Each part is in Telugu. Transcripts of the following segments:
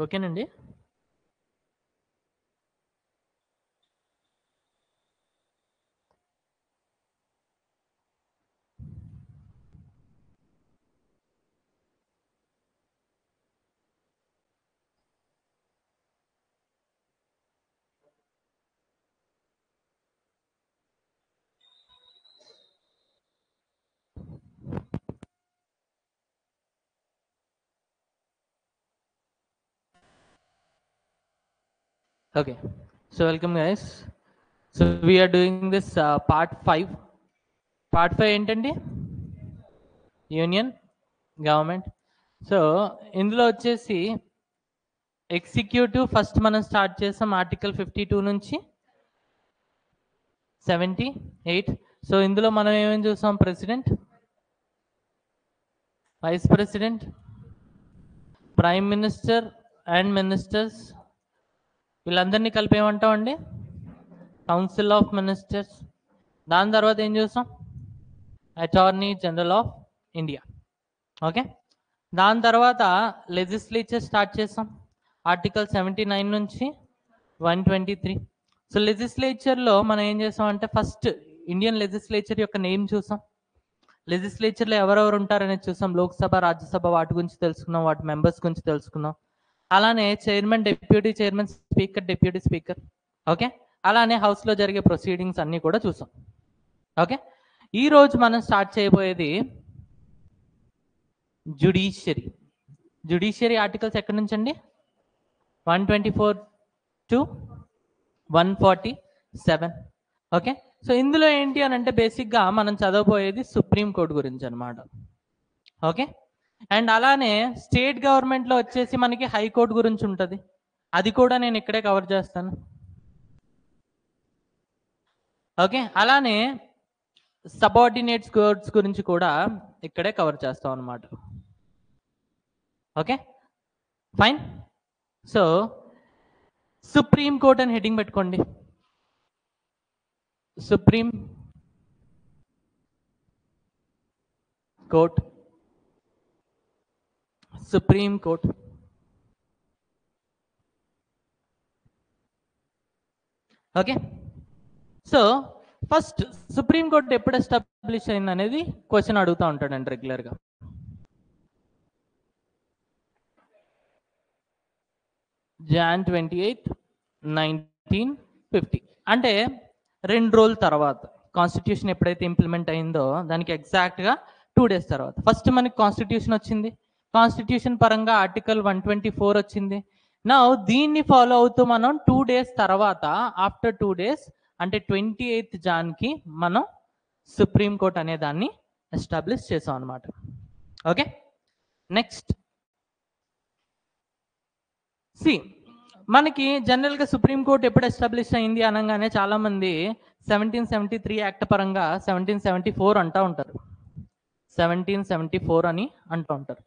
ఓకేనండి. Okay, so welcome guys. So we are doing this part 5. Part 5 ఏంటండి? Union government. సో ఇందులో వచ్చేసి ఎగ్జిక్యూటివ్ ఫస్ట్ మనం స్టార్ట్ చేసాం ఆర్టికల్ 52 నుంచి 78. సో ఇందులో మనం ఏమేమి చూసాం? President, vice president, prime minister and ministers, వీళ్ళందరినీ కలిపి ఏమంటామండి? Council of ministers. దాని తర్వాత ఏం చూసాం? Attorney general of India. Okay, దాని తర్వాత లెజిస్లేచర్ స్టార్ట్ చేసాం ఆర్టికల్ 79 నుంచి 123. సో లెజిస్లేచర్లో మనం ఏం చేసామంటే ఫస్ట్ ఇండియన్ లెజిస్లేచర్ యొక్క నేమ్ చూసాం, లెజిస్లేచర్లో ఎవరెవరు ఉంటారనేది చూసాం, లోక్సభ, రాజ్యసభ, వాటి గురించి తెలుసుకున్నాం, వాటి మెంబర్స్ గురించి తెలుసుకున్నాం. అలానే chairman, deputy chairman, speaker, deputy speaker. Okay, అలానే హౌస్లో జరిగే ప్రొసీడింగ్స్ అన్నీ కూడా చూసాం. ఓకే, ఈరోజు మనం స్టార్ట్ చేయబోయేది జుడిషియరీ. జుడిషియరీ ఆర్టికల్స్ ఎక్కడి నుంచి అండి? 124 to 147. ఓకే, సో ఇందులో ఏంటి అని అంటే బేసిక్గా మనం చదవబోయేది సుప్రీం కోర్టు గురించి అనమాట. ఓకే, అండ్ అలానే స్టేట్ గవర్నమెంట్లో వచ్చేసి మనకి హైకోర్టు గురించి ఉంటుంది, అది కూడా నేను ఇక్కడే కవర్ చేస్తాను. ఓకే, అలానే సబార్డినేట్స్ కోర్ట్స్ గురించి కూడా ఇక్కడే కవర్ చేస్తాం అనమాట. Okay fine. So supreme court అని హెడ్డింగ్ పెట్టుకోండి. Supreme court, supreme court. Okay, so first supreme court ఎప్పుడు ఎస్టాబ్లిష్ అయింది అనేది క్వశ్చన్ అడుగుతూ ఉంటాడండి రెగ్యులర్గా. Jan 28, 1950. అంటే 2 రోజుల తర్వాత కాన్స్టిట్యూషన్ ఎప్పుడైతే ఇంప్లిమెంట్ అయిందో దానికి ఎగ్జాక్ట్గా 2 days తర్వాత ఫస్ట్ మనకి కాన్స్టిట్యూషన్ వచ్చింది. కాన్స్టిట్యూషన్ పరంగా ఆర్టికల్ 124 వచ్చింది. నా దీన్ని ఫాలో అవుతూ మనం 2 days తర్వాత ఆఫ్టర్ 2 days అంటే 28th Janకి మనం సుప్రీం కోర్ట్ అనే దాన్ని ఎస్టాబ్లిష్ చేసాం అనమాట. ఓకే, నెక్స్ట్ సి మనకి జనరల్గా సుప్రీంకోర్టు ఎప్పుడు ఎస్టాబ్లిష్ అయింది అనగానే చాలామంది 1773 యాక్ట్ పరంగా 1774 అంటూ ఉంటారు, 1774 అని అంటూ ఉంటారు.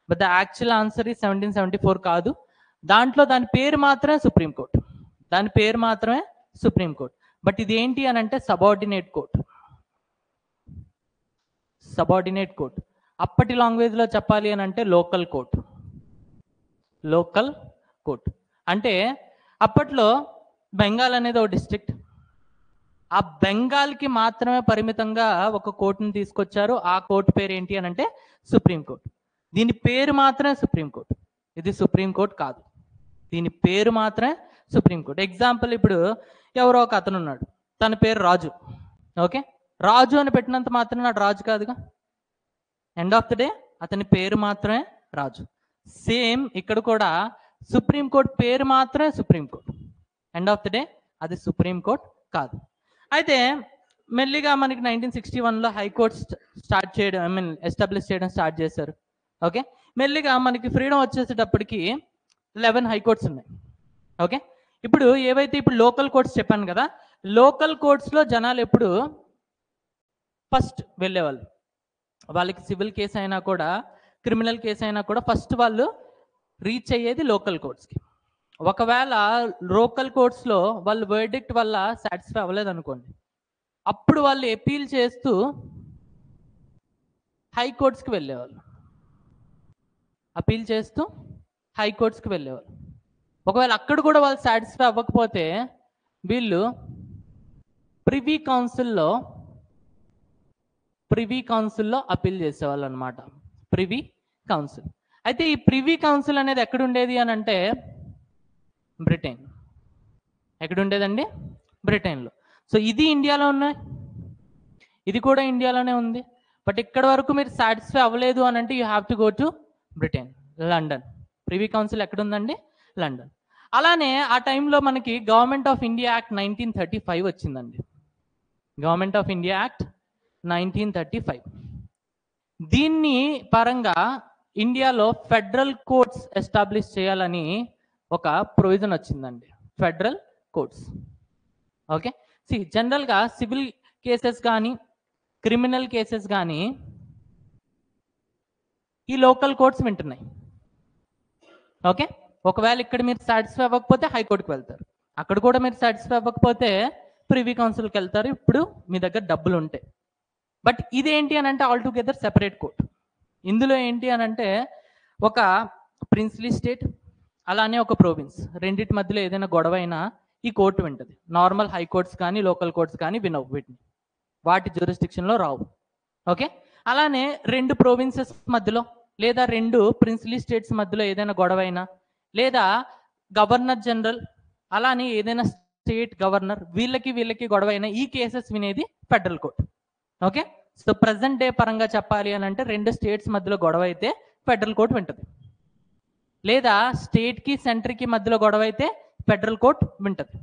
బట్ ద యాక్చువల్ ఆన్సర్ ఈ 1774 కాదు. దాంట్లో దాని పేరు మాత్రమే సుప్రీంకోర్టు, దాని పేరు మాత్రమే సుప్రీంకోర్టు. బట్ ఇది ఏంటి అని అంటే సబార్డినేట్ కోర్టు. సబార్డినేట్ కోర్టు అప్పటి లాంగ్వేజ్లో చెప్పాలి అని అంటే లోకల్ కోర్టు. లోకల్ కోర్టు అంటే అప్పట్లో బెంగాల్ అనేది ఒక డిస్ట్రిక్ట్, ఆ బెంగాల్కి మాత్రమే పరిమితంగా ఒక కోర్టుని తీసుకొచ్చారు. ఆ కోర్టు పేరు ఏంటి అని అంటే సుప్రీంకోర్టు. దీని పేరు మాత్రమే సుప్రీంకోర్టు, ఇది సుప్రీంకోర్టు కాదు, దీని పేరు మాత్రమే సుప్రీంకోర్టు. ఎగ్జాంపుల్ ఇప్పుడు ఎవరో ఒక అతను ఉన్నాడు, తన పేరు రాజు. ఓకే, రాజు అని పెట్టినంత మాత్రం నాడు రాజు కాదుగా, ఎండ్ ఆఫ్ ద డే అతని పేరు మాత్రమే రాజు. సేమ్ ఇక్కడ కూడా సుప్రీంకోర్టు పేరు మాత్రమే supreme court, end of the day అది సుప్రీంకోర్టు కాదు. అయితే మెల్లిగా మనకి 1961లో హైకోర్టు స్టార్ట్ చేయడం, ఐ మీన్ ఎస్టాబ్లిష్ చేయడం స్టార్ట్ చేశారు. ఓకే, మెల్లిగా మనకి ఫ్రీడమ్ వచ్చేసేటప్పటికి 11 హైకోర్ట్స్ ఉన్నాయి. ఓకే, ఇప్పుడు ఏవైతే ఇప్పుడు లోకల్ కోర్ట్స్ చెప్పాను కదా, లోకల్ కోర్ట్స్లో జనాలు ఎప్పుడు ఫస్ట్ వెళ్ళేవాళ్ళు, వాళ్ళకి సివిల్ కేసు అయినా కూడా క్రిమినల్ కేసు అయినా కూడా ఫస్ట్ వాళ్ళు రీచ్ అయ్యేది లోకల్ కోర్ట్స్కి. ఒకవేళ లోకల్ కోర్ట్స్లో వాళ్ళు వర్డిక్ట్ వల్ల సాటిస్ఫై అవ్వలేదు అనుకోండి, అప్పుడు వాళ్ళు అపీల్ చేస్తూ హైకోర్ట్స్కి వెళ్ళేవాళ్ళు, అపీల్ చేస్తూ హైకోర్ట్స్కి వెళ్ళేవాళ్ళు. ఒకవేళ అక్కడ కూడా వాళ్ళు సాటిస్ఫై అవ్వకపోతే వీళ్ళు ప్రివీ కౌన్సిల్లో అప్పీల్ చేసేవాళ్ళు అనమాట. Privy council. అయితే ఈ ప్రివీ కౌన్సిల్ అనేది ఎక్కడ ఉండేది అని అంటే బ్రిటన్. ఎక్కడ ఉండేదండి? బ్రిటన్లో. సో ఇది ఇండియాలో ఉన్నాయి, ఇది కూడా ఇండియాలోనే ఉంది. బట్ ఇక్కడ వరకు మీరు సాటిస్ఫై అవ్వలేదు అని అంటే you have to go to Britain, London. Privy council ఎక్కడ ఉందండి? లండన్. అలానే ఆ టైంలో మనకి గవర్నమెంట్ ఆఫ్ ఇండియా యాక్ట్ 1935 వచ్చిందండి. Government of India act 1935. దీన్ని పరంగా ఇండియాలో ఫెడరల్ కోర్ట్స్ ఎస్టాబ్లిష్ చేయాలని ఒక ప్రొవిజన్ వచ్చిందండి. Federal courts. ఓకే. జనరల్గా సివిల్ కేసెస్ కానీ క్రిమినల్ కేసెస్ కానీ ఈ లోకల్ కోర్ట్స్ వింటున్నాయి. ఓకే. ఒకవేళ ఇక్కడ మీరు సాటిస్ఫై అవ్వకపోతే హైకోర్టుకి వెళ్తారు, అక్కడ కూడా మీరు సాటిస్ఫై అవ్వకపోతే ప్రివీ కౌన్సిల్కి వెళ్తారు, ఇప్పుడు మీ దగ్గర డబ్బులు ఉంటాయి. బట్ ఇదేంటి అని అంటే ఆల్ టుగెదర్ సెపరేట్ కోర్ట్. ఇందులో ఏంటి అని అంటే ఒక ప్రిన్స్లీ స్టేట్ అలానే ఒక ప్రోవిన్స్ రెండింటి మధ్యలో ఏదైనా గొడవ అయినా ఈ కోర్టు వింటది. నార్మల్ హైకోర్ట్స్ కానీ లోకల్ కోర్ట్స్ కానీ వినవు, వీటిని వాటి జ్యూరిస్డిక్షన్లో రావు. ఓకే. అలానే రెండు ప్రోవిన్సెస్ మధ్యలో లేదా రెండు ప్రిన్స్లీ స్టేట్స్ మధ్యలో ఏదైనా గొడవ అయినా లేదా గవర్నర్ జనరల్ అలానే ఏదైనా స్టేట్ గవర్నర్ వీళ్ళకి గొడవ అయినా ఈ కేసెస్ వినేది federal court. Okay. So present day పరంగా చెప్పాలి అని అంటే రెండు స్టేట్స్ మధ్యలో గొడవ అయితే ఫెడరల్ కోర్ట్ వింటది, లేదా స్టేట్కి సెంటర్కి మధ్యలో గొడవ అయితే ఫెడరల్ కోర్ట్ వింటది.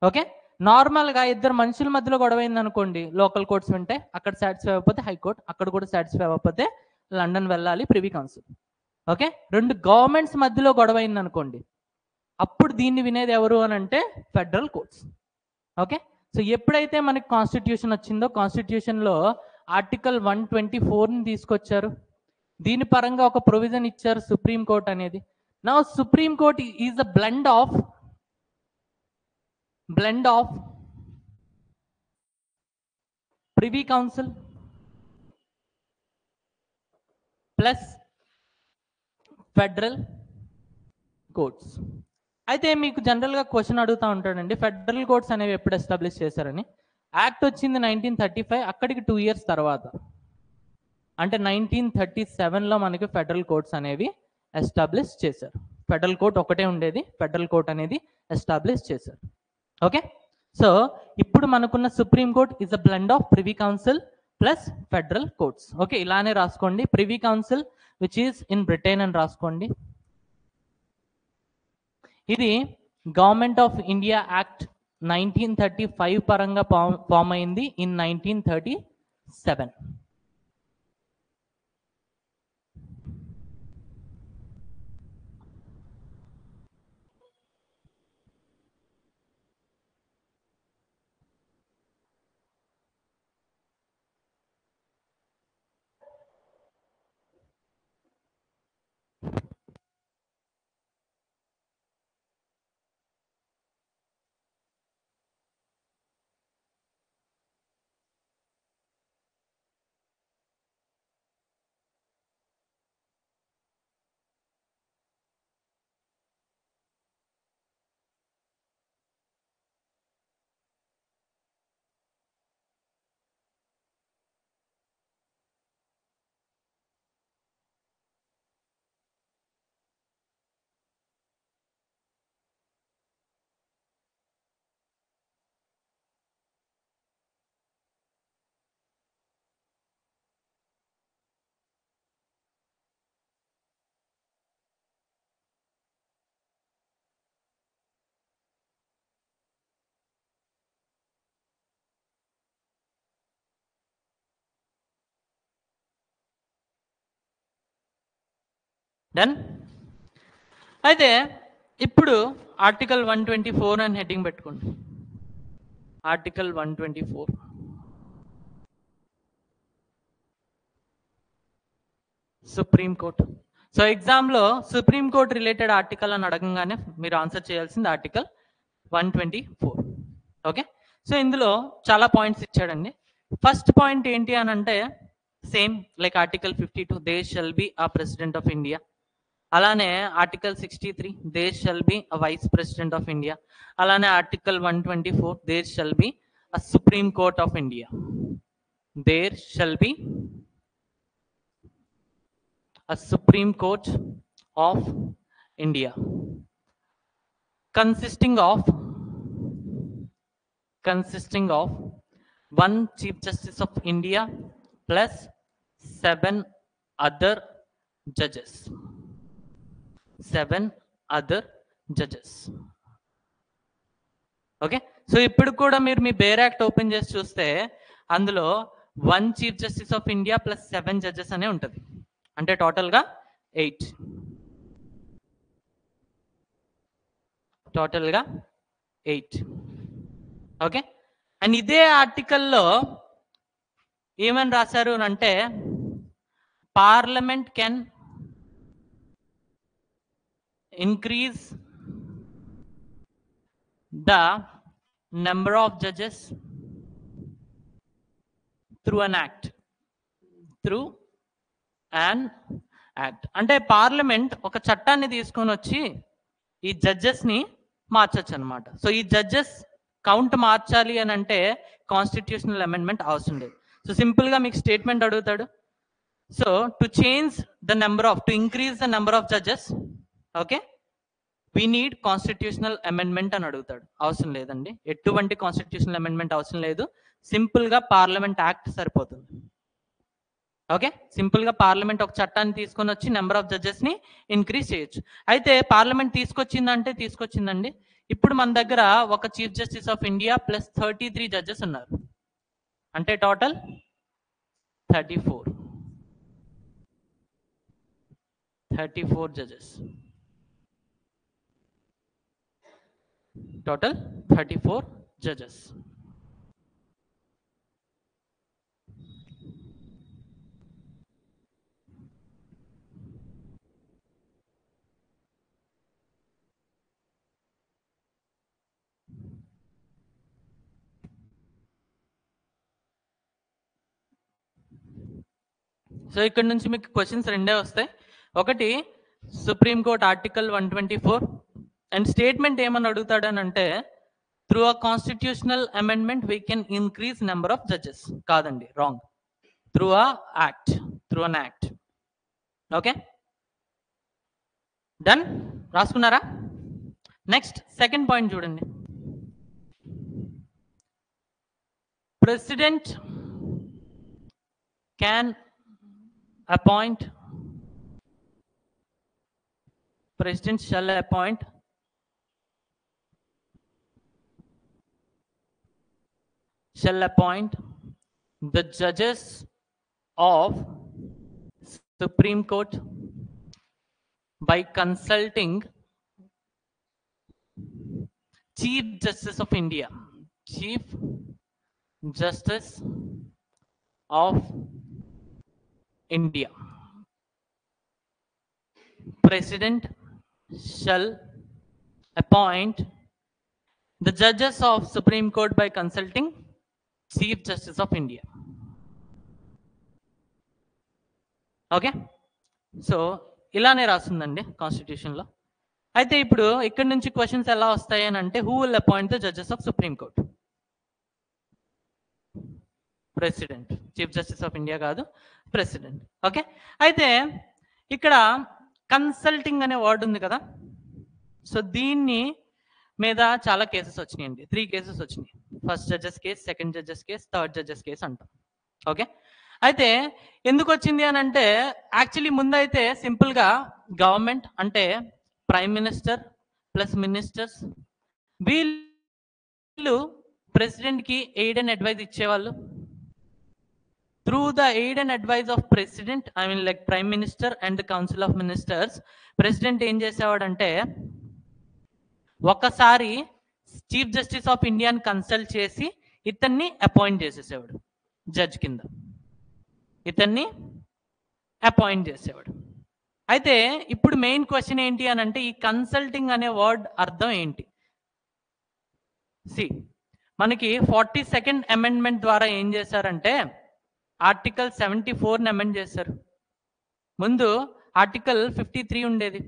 ఓకే. నార్మల్గా ఇద్దరు మనుషుల మధ్యలో గొడవ అయింది అనుకోండి, లోకల్ కోర్ట్స్ వింటే, అక్కడ సాటిస్ఫై అవ్వకపోతే హైకోర్టు, అక్కడ కూడా సాటిస్ఫై అవ్వకపోతే లండన్ వెళ్ళాలి, ప్రివీ కౌన్సిల్. ఓకే. రెండు గవర్నమెంట్స్ మధ్యలో గొడవ అయింది అనుకోండి, అప్పుడు దీన్ని వినేది ఎవరు అని అంటే ఫెడరల్ కోర్ట్స్. ఓకే. సో ఎప్పుడైతే మనకి కాన్స్టిట్యూషన్ వచ్చిందో కాన్స్టిట్యూషన్లో ఆర్టికల్ 124ని తీసుకొచ్చారు. దీని పరంగా ఒక ప్రొవిజన్ ఇచ్చారు సుప్రీం కోర్ట్ అనేది. Now supreme court is a blend of privy council plus federal courts. అయితే మీకు జనరల్గా క్వశ్చన్ అడుగుతూ ఉంటాడండి, ఫెడరల్ కోర్ట్స్ అనేవి ఎప్పుడు ఎస్టాబ్లిష్ చేశారని. యాక్ట్ వచ్చింది 1935, అక్కడికి 2 years తర్వాత అంటే 1937లో మనకి ఫెడరల్ కోర్ట్స్ అనేవి ఎస్టాబ్లిష్ చేశారు. ఫెడరల్ కోర్ట్ ఒకటే ఉండేది, ఫెడరల్ కోర్ట్ అనేది ఎస్టాబ్లిష్ చేశారు. ఓకే. సో ఇప్పుడు మనకున్న supreme court is a blend of privy council plus federal courts. Okay. ఇలానే రాసుకోండి, privy council which is in Britain అని రాసుకోండి. ఇది గవర్నమెంట్ ఆఫ్ ఇండియా యాక్ట్ 1935 పరంగా ఫామ్ అయింది ఇన్ 1937. డన్. అయితే ఇప్పుడు ఆర్టికల్ 124 అని హెడ్డింగ్ పెట్టుకోండి. Article 124 supreme court. సో ఎగ్జామ్లో సుప్రీం కోర్ట్ రిలేటెడ్ ఆర్టికల్ అని అడగంగానే మీరు ఆన్సర్ చేయాల్సింది ఆర్టికల్ 124. ఓకే. సో ఇందులో చాలా పాయింట్స్ ఇచ్చాడండి. ఫస్ట్ పాయింట్ ఏంటి అని అంటే same like article 52, they shall be a president of India. అలానే article 63 there shall be a vice president of India. అలానే article 124 there shall be a supreme court of India. There shall be a Supreme Court of India consisting of one Chief Justice of India plus 7 other judges. 7 other judges. Okay, so ఇప్పుడు కూడా మీరు మీ బేర్ యాక్ట్ ఓపెన్ చేసి చూస్తే అందులో 1 chief justice of India plus 7 judges అనే ఉంటుంది. అంటే టోటల్గా 8. టోటల్గా 8. ఓకే, అండ్ ఇదే ఆర్టికల్లో ఏమని రాశారు అంటే parliament can increase the number of judges through an act. అంటే పార్లమెంట్ ఒక చట్టాన్ని తీసుకొని వచ్చి ఈ జడ్జెస్ ని మార్చచ్చు అనమాట. సో ఈ జడ్జెస్ కౌంట్ మార్చాలి అని అంటే కాన్స్టిట్యూషనల్ అమెండ్మెంట్ అవసరం లేదు. సో సింపుల్ గా మీకు స్టేట్మెంట్ అడుగుతాడు. So to increase the number of judges, okay, we need constitutional amendment అని అడుగుతాడు. అవసరం లేదండి, ఎటువంటి కాన్స్టిట్యూషనల్ అమెండ్మెంట్ అవసరం లేదు. సింపుల్ గా పార్లమెంట్ యాక్ట్ సరిపోతుంది. ఓకే, సింపుల్ గా పార్లమెంట్ ఒక చట్టాన్ని తీసుకొని వచ్చి నెంబర్ ఆఫ్ జడ్జెస్ ని ఇంక్రీజ్ చేయొచ్చు. అయితే పార్లమెంట్ తీసుకొచ్చిందండి. ఇప్పుడు మన దగ్గర ఒక chief justice of India plus 33 judges ఉన్నారు. అంటే total 34 judges. Total 34 judges. So ఇక్కడ నుంచి మీకు క్వశ్చన్స్ రెండే వస్తాయి. ఒకటి supreme court article 124 and statement ఏమని అడుగుతాడు అని అంటే through a constitutional amendment we can increase number of judges. కాదండి, wrong. Through an act. Okay, done. రాసుకున్నారా? నెక్స్ట్ సెకండ్ పాయింట్ చూడండి. President can appoint, president shall appoint the judges of Supreme Court by consulting Chief Justice of India. Chief Justice of India. President shall appoint the judges of Supreme Court by consulting Chief Justice of India. Okay, so ఇలానే రాస్తుందండి కాన్స్టిట్యూషన్లో. అయితే ఇప్పుడు ఇక్కడ నుంచి క్వశ్చన్స్ ఎలా వస్తాయి అని అంటే who will appoint the judges of supreme court? President. Chief justice of India కాదు, ప్రెసిడెంట్. ఓకే, అయితే ఇక్కడ కన్సల్టింగ్ అనే వర్డ్ ఉంది కదా, సో దీన్ని మీద చాలా కేసెస్ వచ్చినాయండి. 3 కేసెస్ వచ్చినాయి. First judges case, second judges case, third judges case అంటాం. ఓకే, అయితే ఎందుకు వచ్చింది అని అంటే యాక్చువల్లీ ముందు అయితే సింపుల్గా గవర్నమెంట్ అంటే ప్రైమ్ మినిస్టర్ ప్లస్ మినిస్టర్స్ వీళ్ళు ప్రెసిడెంట్కి ఎయిడ్ అండ్ అడ్వైజ్ ఇచ్చేవాళ్ళు. Through the aid and advise of president, I mean like prime minister and council of ministers, president ఏం చేసేవాడంటే ఒకసారి చీఫ్ జస్టిస్ ఆఫ్ ఇండియాని కన్సల్ట్ చేసి ఇతన్ని అపాయింట్ చేసేసేవాడు జడ్జ్ కింద. అయితే ఇప్పుడు మెయిన్ క్వశ్చన్ ఏంటి అని అంటే ఈ కన్సల్టింగ్ అనే వర్డ్ అర్థం ఏంటి? మనకి 42nd అమెండ్మెంట్ ద్వారా ఏం చేశారంటే ఆర్టికల్ 74ని అమెండ్ చేశారు. ముందు ఆర్టికల్ 53 ఉండేది,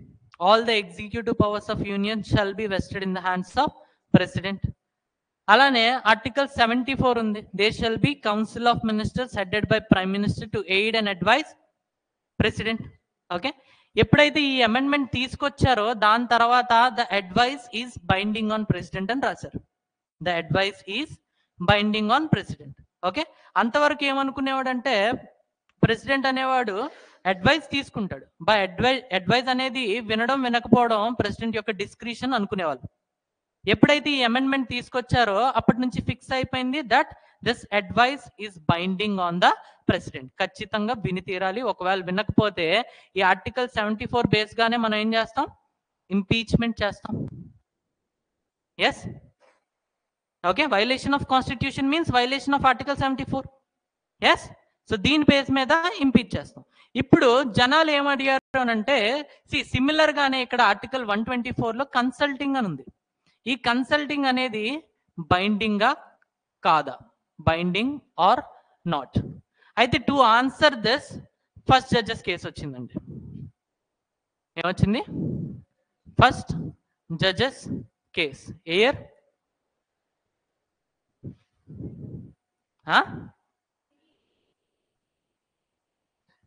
all the executive powers of union shall be vested in the hands of president. అలానే ఆర్టికల్ 74 ఉంది, they shall be council of ministers headed by prime minister to aid and advise president. Okay, ఎప్పుడైతే ఈ అమెండ్మెంట్ తీసుకొచ్చారో దాని తర్వాత the advice is binding on president అని రాశారు. The advice is binding on president. Okay, అంతవరకు ఏమనుకునేవాడంటే ప్రెసిడెంట్ అనేవాడు అడ్వైస్ తీసుకుంటాడు, బై అడ్వైస్ అనేది వినడం వినకపోవడం ప్రెసిడెంట్ యొక్క డిస్క్రిషన్ అనుకునేవాళ్ళు. ఎప్పుడైతే ఈ అమెండ్మెంట్ తీసుకొచ్చారో అప్పటి నుంచి ఫిక్స్ అయిపోయింది that this advice is binding on the president. ఖచ్చితంగా విని తీరాలి, ఒకవేళ వినకపోతే ఈ ఆర్టికల్ 74 బేస్ గానే మనం ఏం చేస్తాం, ఇంపీచ్మెంట్ చేస్తాం. Yes, okay, violation of constitution means violation of article 74. Yes, so దీని బేస్ మీద ఇంపీచ్ చేస్తాం. ఇప్పుడు జనాలు ఏమడిగారు అని అంటే, సిమిలర్ గానే ఇక్కడ ఆర్టికల్ 124 లో కన్సల్టింగ్ అని ఉంది. ఈ కన్సల్టింగ్ అనేది బైండింగా కాదా, బైండింగ్ ఆర్ నాట్? అయితే to answer this first judges case వచ్చిందండి. ఏమొచ్చింది? First judges case. ఏ year?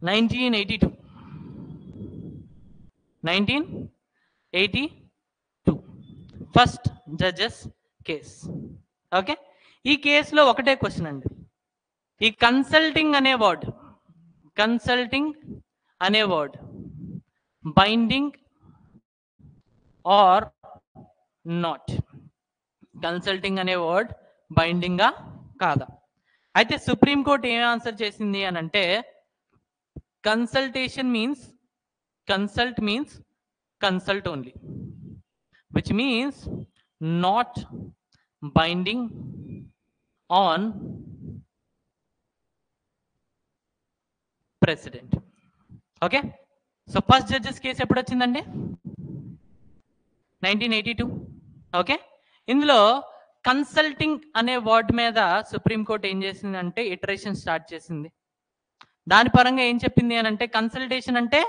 1982. 1982 first judges case. Okay, ఈ కేసులో ఒకటే క్వశ్చన్ అండి, ఈ కన్సల్టింగ్ అనే word binding or not? Consulting అనే వర్డ్ బైండింగా కాదా? అయితే సుప్రీంకోర్టు ఏం ఆన్సర్ చేసింది అని అంటే, consultation means consult only, which means not binding on president. Okay, so first judges case ఎప్పుడు వచ్చిందండి? 1982. ఓకే, ఇందులో కన్సల్టింగ్ అనే వర్డ్ మీద సుప్రీంకోర్టు ఏం చేసిందంటే ఇటరేషన్ స్టార్ట్ చేసింది. దాని పరంగా ఏం చెప్పింది అని అంటే, కన్సల్టేషన్ అంటే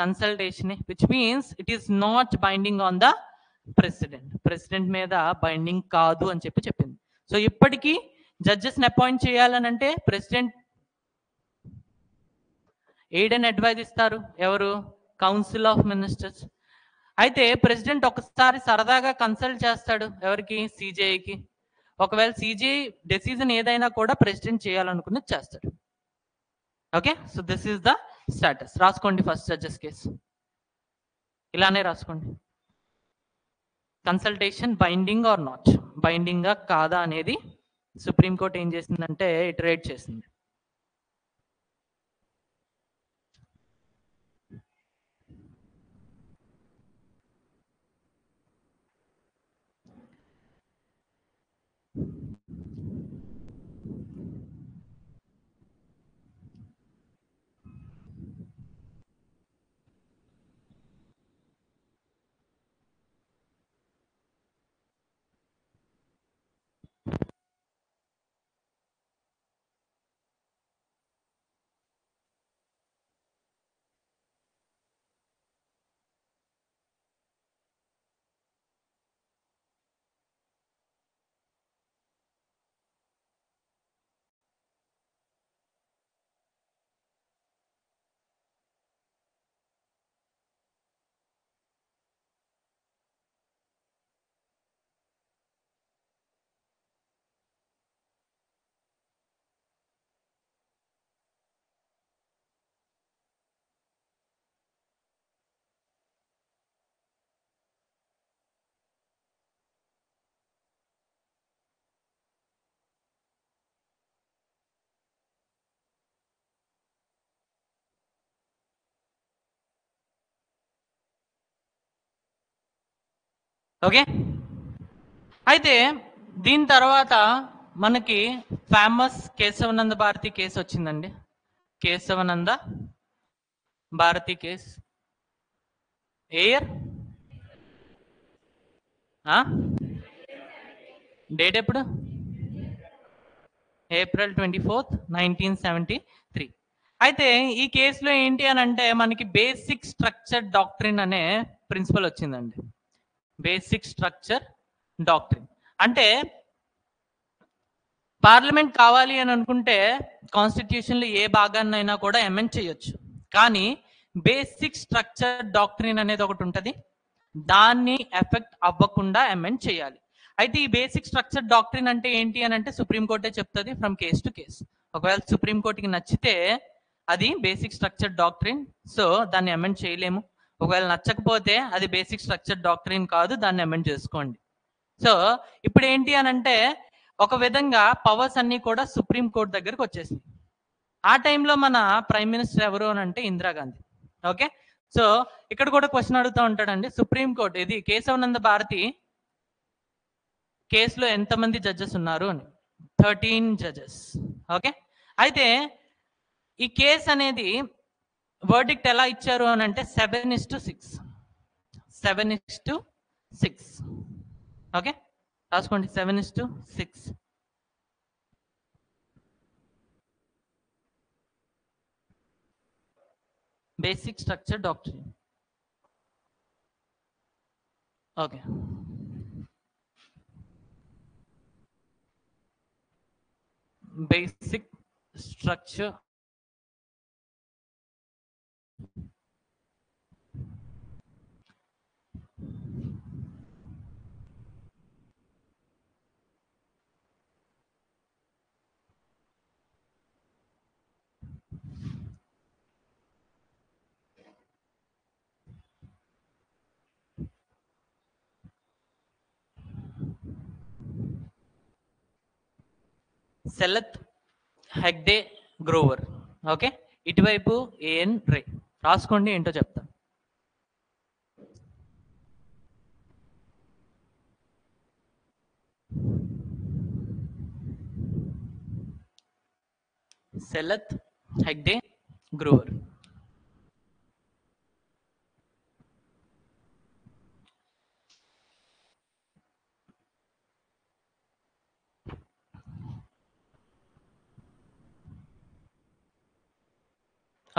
consultation, which means it is not binding on the president మీద బైండింగ్ కాదు అని చెప్పింది. సో ఇప్పటికీ జడ్జెస్ని అపాయింట్ చేయాలని అంటే ప్రెసిడెంట్ ఎయిడ్ అండ్ అడ్వైజ్ ఇస్తారు. ఎవరు? Council of ministers. అయితే ప్రెసిడెంట్ ఒకసారి సరదాగా కన్సల్ట్ చేస్తాడు, ఎవరికి? సిజేఐకి. ఒకవేళ సిజేఐ డెసిజన్ ఏదైనా కూడా ప్రెసిడెంట్ చేయాలనుకున్నది చేస్తాడు. Okay, so this is the status. రాసుకోండి ఫస్ట్ జడ్జెస్ కేసు, ఇలానే రాసుకోండి. కన్సల్టేషన్ బైండింగ్ ఆర్ నాట్, బైండింగా కాదా అనేది సుప్రీంకోర్టు ఏం చేసిందంటే ఇటరేట్ చేసింది. ఓకే, అయితే దీని తర్వాత మనకి ఫేమస్ కేశవానంద భారతి కేసు వచ్చిందండి. కేశవానంద భారతి కేసు ఏ ఇయర్? డేట్ ఎప్పుడు? April 24th, 1973. అయితే ఈ కేసులో ఏంటి అని అంటే మనకి బేసిక్ స్ట్రక్చర్ డాక్ట్రిన్ అనే ప్రిన్సిపల్ వచ్చిందండి. బేసిక్ స్ట్రక్చర్ డాక్ట్రిన్ అంటే పార్లమెంట్ కావాలి అని అనుకుంటే కాన్స్టిట్యూషన్లో ఏ భాగాన్నైనా కూడా అమెండ్ చేయొచ్చు. కానీ బేసిక్ స్ట్రక్చర్ డాక్ట్రిన్ అనేది ఒకటి ఉంటుంది, దాన్ని ఎఫెక్ట్ అవ్వకుండా అమెండ్ చేయాలి. అయితే ఈ బేసిక్ స్ట్రక్చర్ డాక్ట్రిన్ అంటే ఏంటి అని అంటే సుప్రీంకోర్టే చెప్తుంది ఫ్రమ్ కేస్ టు కేస్. ఒకవేళ సుప్రీంకోర్టుకి నచ్చితే అది బేసిక్ స్ట్రక్చర్ డాక్ట్రిన్, సో దాన్ని అమెండ్ చేయలేము. ఒకవేళ నచ్చకపోతే అది బేసిక్ స్ట్రక్చర్ డాక్ట్రిన్ కాదు, దాన్ని అమెండ్ చేసుకోండి. సో ఇప్పుడు ఏంటి అని అంటే ఒక విధంగా పవర్స్ అన్ని కూడా సుప్రీంకోర్టు దగ్గరకు వచ్చేసింది. ఆ టైంలో మన ప్రైమ్ మినిస్టర్ ఎవరు అని అంటే ఇందిరాగాంధీ. ఓకే, సో ఇక్కడ కూడా క్వశ్చన్ అడుగుతూ ఉంటాడండి, సుప్రీంకోర్టు ఇది కేశవానంద భారతి కేసులో ఎంతమంది జడ్జెస్ ఉన్నారు అని. 13 జడ్జెస్. ఓకే, అయితే ఈ కేసు అనేది వర్డిక్ట్ ఎలా ఇచ్చారు అని అంటే 7:6. 7:6. ఓకే, రాసుకోండి 7:6. Basic structure doctrine. Okay, basic structure Shelat, Hegde, Grover. Okay, ఇటువైపు ఏఎన్ రే. రాసుకోండి ఏంటో చెప్తాను. సెలత్, హెగ్డే, గ్రోవర్.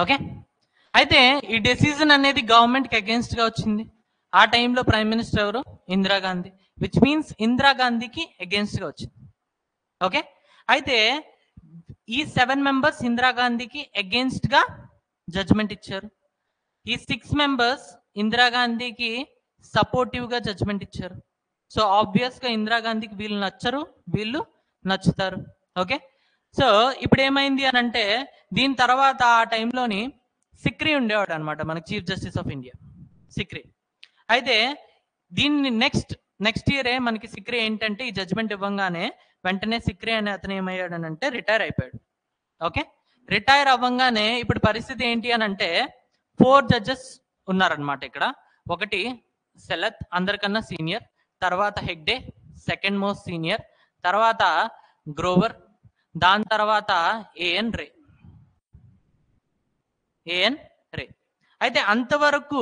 ఓకే, అయితే ఈ డెసిజన్ అనేది గవర్నమెంట్కి అగేన్స్ట్ గా వచ్చింది. ఆ టైంలో ప్రైమ్ మినిస్టర్ ఎవరు? ఇందిరాగాంధీ. విచ్ మీన్స్ ఇందిరాగాంధీకి అగేన్స్ట్ గా వచ్చింది. ఓకే, అయితే ఈ 7 మెంబర్స్ ఇందిరాగాంధీకి అగేన్స్ట్ గా జడ్జ్మెంట్ ఇచ్చారు. ఈ 6 మెంబర్స్ ఇందిరాగాంధీకి సపోర్టివ్ గా జడ్జ్మెంట్ ఇచ్చారు. సో ఆబ్వియస్ గా ఇందిరాగాంధీకి వీళ్ళు నచ్చరు, వీళ్ళు నచ్చుతారు. ఓకే, సో ఇప్పుడు ఏమైంది అని అంటే దీని తర్వాత ఆ టైంలోని సిక్రీ ఉండేవాడు అనమాట మనకి chief justice of India, Sikri. అయితే దీన్ని నెక్స్ట్ ఇయరే మనకి సిక్రీ ఏంటంటే ఈ జడ్జ్మెంట్ ఇవ్వగానే వెంటనే సిక్రీ అనే అతను ఏమయ్యాడు అని అంటే రిటైర్ అయిపోయాడు. ఓకే, రిటైర్ అవ్వగానే ఇప్పుడు పరిస్థితి ఏంటి అని అంటే 4 జడ్జెస్ ఉన్నారనమాట ఇక్కడ. ఒకటి సెలత్, అందరికన్నా సీనియర్. తర్వాత హెగ్డే, సెకండ్ మోస్ట్ సీనియర్. తర్వాత గ్రోవర్, దాని తర్వాత ఏఎన్ రే. అయితే అంతవరకు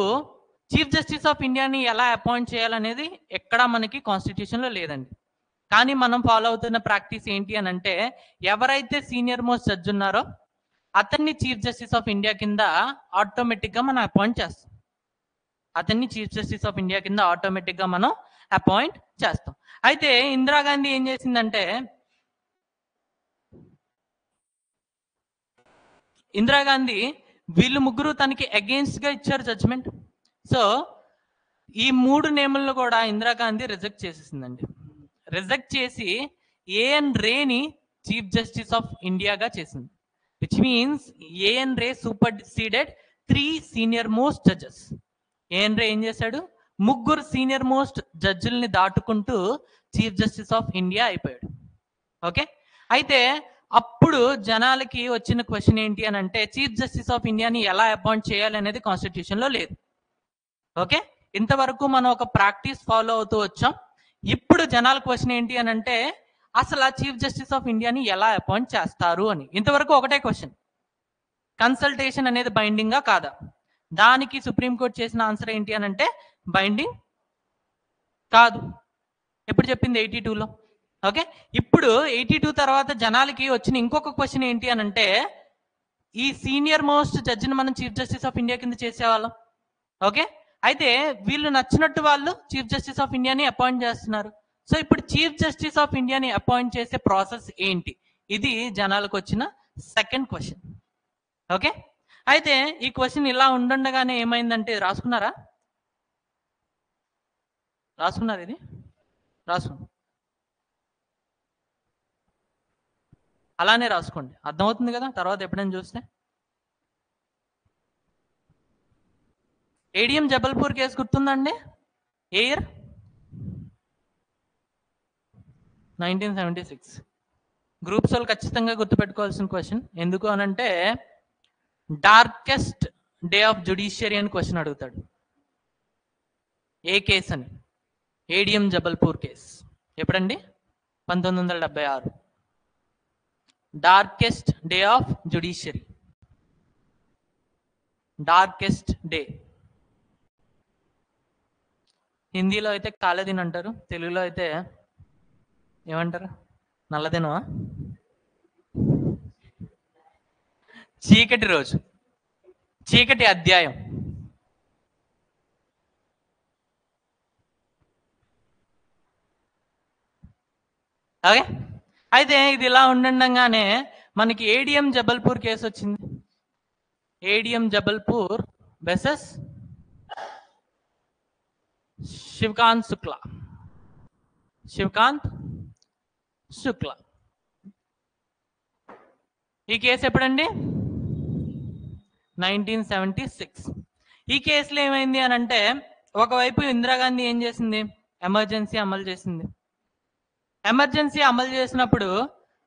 చీఫ్ జస్టిస్ ఆఫ్ ఇండియాని ఎలా అపాయింట్ చేయాలనేది ఎక్కడా మనకి కాన్స్టిట్యూషన్లో లేదండి. కానీ మనం ఫాలో అవుతున్న ప్రాక్టీస్ ఏంటి అని అంటే ఎవరైతే సీనియర్ మోస్ట్ జడ్జ్ ఉన్నారో అతన్ని చీఫ్ జస్టిస్ ఆఫ్ ఇండియా కింద ఆటోమేటిక్గా మనం అపాయింట్ చేస్తాం. మనం అపాయింట్ చేస్తాం. అయితే ఇందిరాగాంధీ ఏం చేసిందంటే ఇందిరాగాంధీ వీళ్ళు ముగ్గురు తనకి అగేన్స్ట్ గా ఇచ్చారు జడ్జ్మెంట్. సో ఈ 3 నేములను కూడా ఇందిరాగాంధీ రిజెక్ట్ చేసేసిందండి. రిజెక్ట్ చేసి ఏఎన్ రేని చీఫ్ జస్టిస్ ఆఫ్ ఇండియాగా చేసింది. Which means A N Ray superseded 3 senior most judges. A N Ray ఏం చేశాడు? 3 సీనియర్ మోస్ట్ జడ్జిల్ని దాటుకుంటూ చీఫ్ జస్టిస్ ఆఫ్ ఇండియా అయిపోయాడు. ఓకే, అయితే అప్పుడు జనాలకి వచ్చిన క్వశ్చన్ ఏంటి అని అంటే చీఫ్ జస్టిస్ ఆఫ్ ఇండియాని ఎలా అపాయింట్ చేయాలి అనేది కాన్స్టిట్యూషన్లో లేదు. ఓకే, ఇంతవరకు మనం ఒక ప్రాక్టీస్ ఫాలో అవుతూ వచ్చాం. ఇప్పుడు జనాల క్వశ్చన్ ఏంటి అని అంటే అసలు ఆ చీఫ్ జస్టిస్ ఆఫ్ ఇండియాని ఎలా అపాయింట్ చేస్తారు అని. ఇంతవరకు ఒకటే క్వశ్చన్, కన్సల్టేషన్ అనేది బైండింగా కాదా? దానికి సుప్రీంకోర్టు చేసిన ఆన్సర్ ఏంటి అని అంటే బైండింగ్ కాదు. ఎప్పుడు చెప్పింది? 82లో. ఓకే, ఇప్పుడు 82 తర్వాత జనాలకి వచ్చిన ఇంకొక క్వశ్చన్ ఏంటి అని అంటే ఈ సీనియర్ మోస్ట్ జడ్జిని మనం చీఫ్ జస్టిస్ ఆఫ్ ఇండియా కింద చేసేవాళ్ళం. ఓకే, అయితే వీళ్ళు నచ్చినట్టు వాళ్ళు చీఫ్ జస్టిస్ ఆఫ్ ఇండియాని అపాయింట్ చేస్తున్నారు. సో ఇప్పుడు చీఫ్ జస్టిస్ ఆఫ్ ఇండియాని అపాయింట్ చేసే ప్రాసెస్ ఏంటి? ఇది జనాలకు వచ్చిన సెకండ్ క్వశ్చన్. ఓకే, అయితే ఈ క్వశ్చన్ ఇలా ఉండగానే ఏమైందంటే, రాసుకున్నారా? రాసుకున్నారు? ఇది రాసుకున్నారు, అలానే రాసుకోండి, అర్థమవుతుంది కదా తర్వాత ఎప్పుడైనా చూస్తే. ఏడిఎం జబల్పూర్ కేసు గుర్తుందండి? ఏ ఇయర్? 1976. గ్రూప్స్ వాళ్ళు ఖచ్చితంగా గుర్తుపెట్టుకోవాల్సిన క్వశ్చన్. ఎందుకు అనంటే డార్కెస్ట్ డే ఆఫ్ జుడిషియరీ అని క్వశ్చన్ అడుగుతాడు. ఏ కేసు అని? ATM Jabalpur case. ఎప్పుడండి? 1976. Darkest day of judiciary, darkest day. హిందీలో అయితే కాలదిన్ అంటారు, తెలుగులో అయితే ఏమంటారు? నల్లదినమా? చీకటి రోజు, చీకటి అధ్యాయం. ఓకే, అయితే ఇది ఇలా ఉండగానే మనకి ఏడిఎం జబల్పూర్ కేసు వచ్చింది. ADM Jabalpur versus Shivakant Shukla. శివకాంత్ శుక్లా. ఈ కేసు ఎప్పుడండి? 1976. ఈ కేసులో ఏమైంది అని అంటే, ఒకవైపు ఇందిరాగాంధీ ఏం చేసింది? ఎమర్జెన్సీ అమలు చేసింది. ఎమర్జెన్సీ అమలు చేసినప్పుడు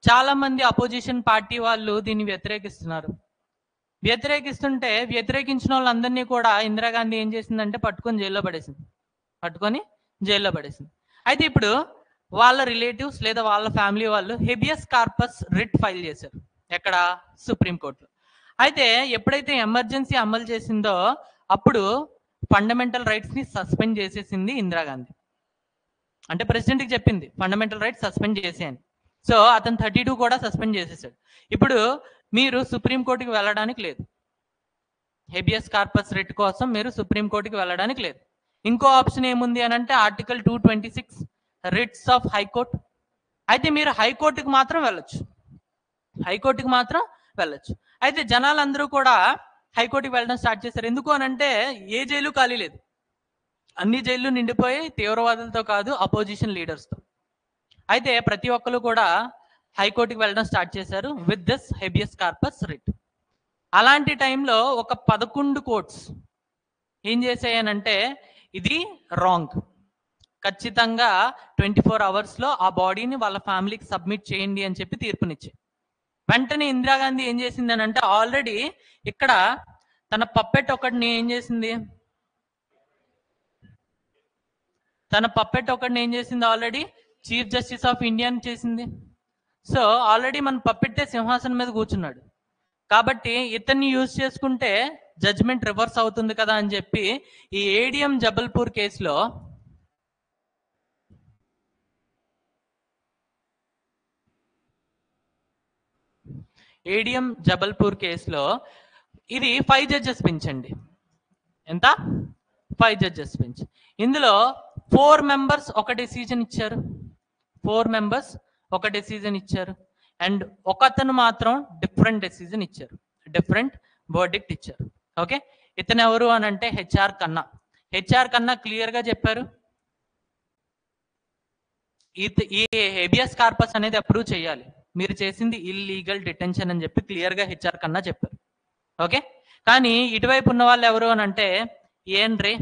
చాలా మంది అపోజిషన్ పార్టీ వాళ్ళు దీన్ని వ్యతిరేకిస్తున్నారు. వ్యతిరేకిస్తుంటే వ్యతిరేకించిన వాళ్ళందరినీ కూడా ఇందిరాగాంధీ ఏం చేసిందంటే పట్టుకొని జైల్లో పడేసింది. అయితే ఇప్పుడు వాళ్ళ రిలేటివ్స్ లేదా వాళ్ళ ఫ్యామిలీ వాళ్ళు హెబియస్ కార్పస్ రిట్ ఫైల్ చేశారు. ఎక్కడ? సుప్రీంకోర్టులో. అయితే ఎప్పుడైతే ఎమర్జెన్సీ అమలు చేసిందో అప్పుడు ఫండమెంటల్ రైట్స్ ని సస్పెండ్ చేసేసింది ఇందిరాగాంధీ. అంటే ప్రెసిడెంట్కి చెప్పింది ఫండమెంటల్ రైట్స్ సస్పెండ్ చేసేయని. సో అతను 32 కూడా సస్పెండ్ చేసేసాడు. ఇప్పుడు మీరు సుప్రీంకోర్టుకి వెళ్ళడానికి లేదు, హెబియస్ కార్పస్ రిట్ కోసం మీరు సుప్రీంకోర్టుకి వెళ్ళడానికి లేదు. ఇంకో ఆప్షన్ ఏముంది అని అంటే ఆర్టికల్ 226 రిట్స్ ఆఫ్ హైకోర్టు. అయితే మీరు హైకోర్టుకి మాత్రం వెళ్ళొచ్చు, అయితే జనాలందరూ కూడా హైకోర్టుకి వెళ్ళడం స్టార్ట్ చేశారు. ఎందుకు అని అంటే ఏ జైలు ఖాళీ లేదు, అన్ని జైళ్ళు నిండిపోయి తీవ్రవాదులతో కాదు అపోజిషన్ లీడర్స్తో. అయితే ప్రతి ఒక్కరు కూడా హైకోర్టుకి వెళ్ళడం స్టార్ట్ చేశారు with this habeas corpus writ. అలాంటి టైంలో ఒక 11 కోర్ట్స్ ఏం చేసాయనంటే ఇది రాంగ్, ఖచ్చితంగా 24 అవర్స్లో ఆ బాడీని వాళ్ళ ఫ్యామిలీకి సబ్మిట్ చేయండి అని చెప్పి తీర్పునిచ్చాయి. వెంటనే ఇందిరాగాంధీ ఏం చేసింది అని అంటే ఆల్రెడీ ఇక్కడ తన పప్పెట్ ఒకటిని ఏం చేసింది, ఆల్రెడీ చీఫ్ జస్టిస్ ఆఫ్ ఇండియాని చేసింది. సో ఆల్రెడీ మన పప్పెట్టే సింహాసనం మీద కూర్చున్నాడు కాబట్టి ఇతన్ని యూజ్ చేసుకుంటే జడ్జ్మెంట్ రివర్స్ అవుతుంది కదా అని చెప్పి ఈ ఏడిఎం జబల్పూర్ కేసులో ఇది 5 జడ్జెస్ బెంచ్ అండి. ఎంత? 5 జడ్జెస్ బెంచ్. ఇందులో 4 మెంబర్స్ ఒక డెసిజన్ ఇచ్చారు, అండ్ ఒకతను మాత్రం డిఫరెంట్ డెసిజన్ ఇచ్చారు, డిఫరెంట్ వర్డిక్ట్ ఇచ్చారు. ఓకే, ఇతను ఎవరు అని అంటే హెచ్ఆర్ కన్నా క్లియర్ గా చెప్పారు ఈ హెబియస్ కార్పస్ అనేది అప్రూవ్ చేయాలి, మీరు చేసింది ఇల్లీగల్ డిటెన్షన్ అని చెప్పి క్లియర్ గా హెచ్ఆర్ కన్నా చెప్పారు. ఓకే, కానీ ఇటువైపు ఉన్న వాళ్ళు ఎవరు అని అంటే A N Ray,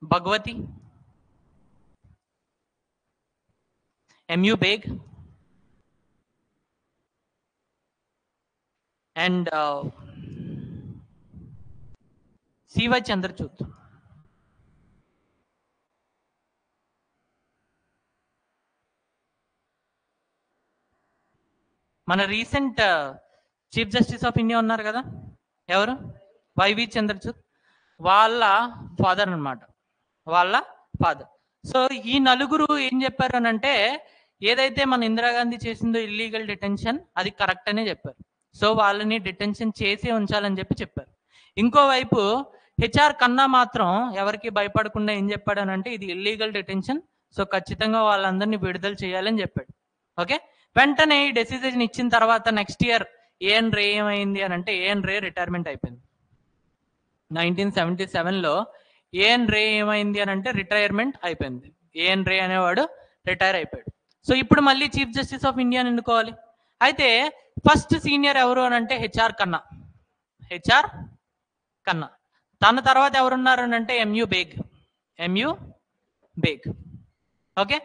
Bhagwati, M U Beg and C Y Chandrachud. మన recent chief justice of India ఉన్నారు కదా, ఎవరు? వైవి చంద్రచూడ్ వాళ్ళ ఫాదర్. సో ఈ నలుగురు ఏం చెప్పారు అని అంటే ఏదైతే మన ఇందిరాగాంధీ చేసిందో ఇల్లీగల్ డిటెన్షన్ అది కరెక్ట్ అనే చెప్పారు. సో వాళ్ళని డిటెన్షన్ చేసి ఉంచాలని చెప్పారు. ఇంకోవైపు హెచ్ఆర్ కన్నా మాత్రం ఎవరికి భయపడకుండా ఏం చెప్పాడనంటే ఇది ఇల్లీగల్ డిటెన్షన్, సో ఖచ్చితంగా వాళ్ళందరినీ విడుదల చేయాలని చెప్పాడు. ఓకే, వెంటనే ఈ డెసిజన్ ఇచ్చిన తర్వాత నెక్స్ట్ ఇయర్ ఏఎన్ రే ఏమైంది అని అంటే ఏఎన్ రే రిటైర్మెంట్ అయిపోయింది. 1977లో ఏఎన్ రే ఏమైంది అని అంటే రిటైర్మెంట్ అయిపోయింది. ఏఎన్ రే అనేవాడు రిటైర్ అయిపోయాడు. సో ఇప్పుడు మళ్ళీ చీఫ్ జస్టిస్ ఆఫ్ ఇండియాని ఎన్నుకోవాలి. అయితే ఫస్ట్ సీనియర్ ఎవరు అని అంటే హెచ్ఆర్ కన్నా. తన తర్వాత ఎవరున్నారు అని అంటే ఎంయు బేగ్. ఓకే,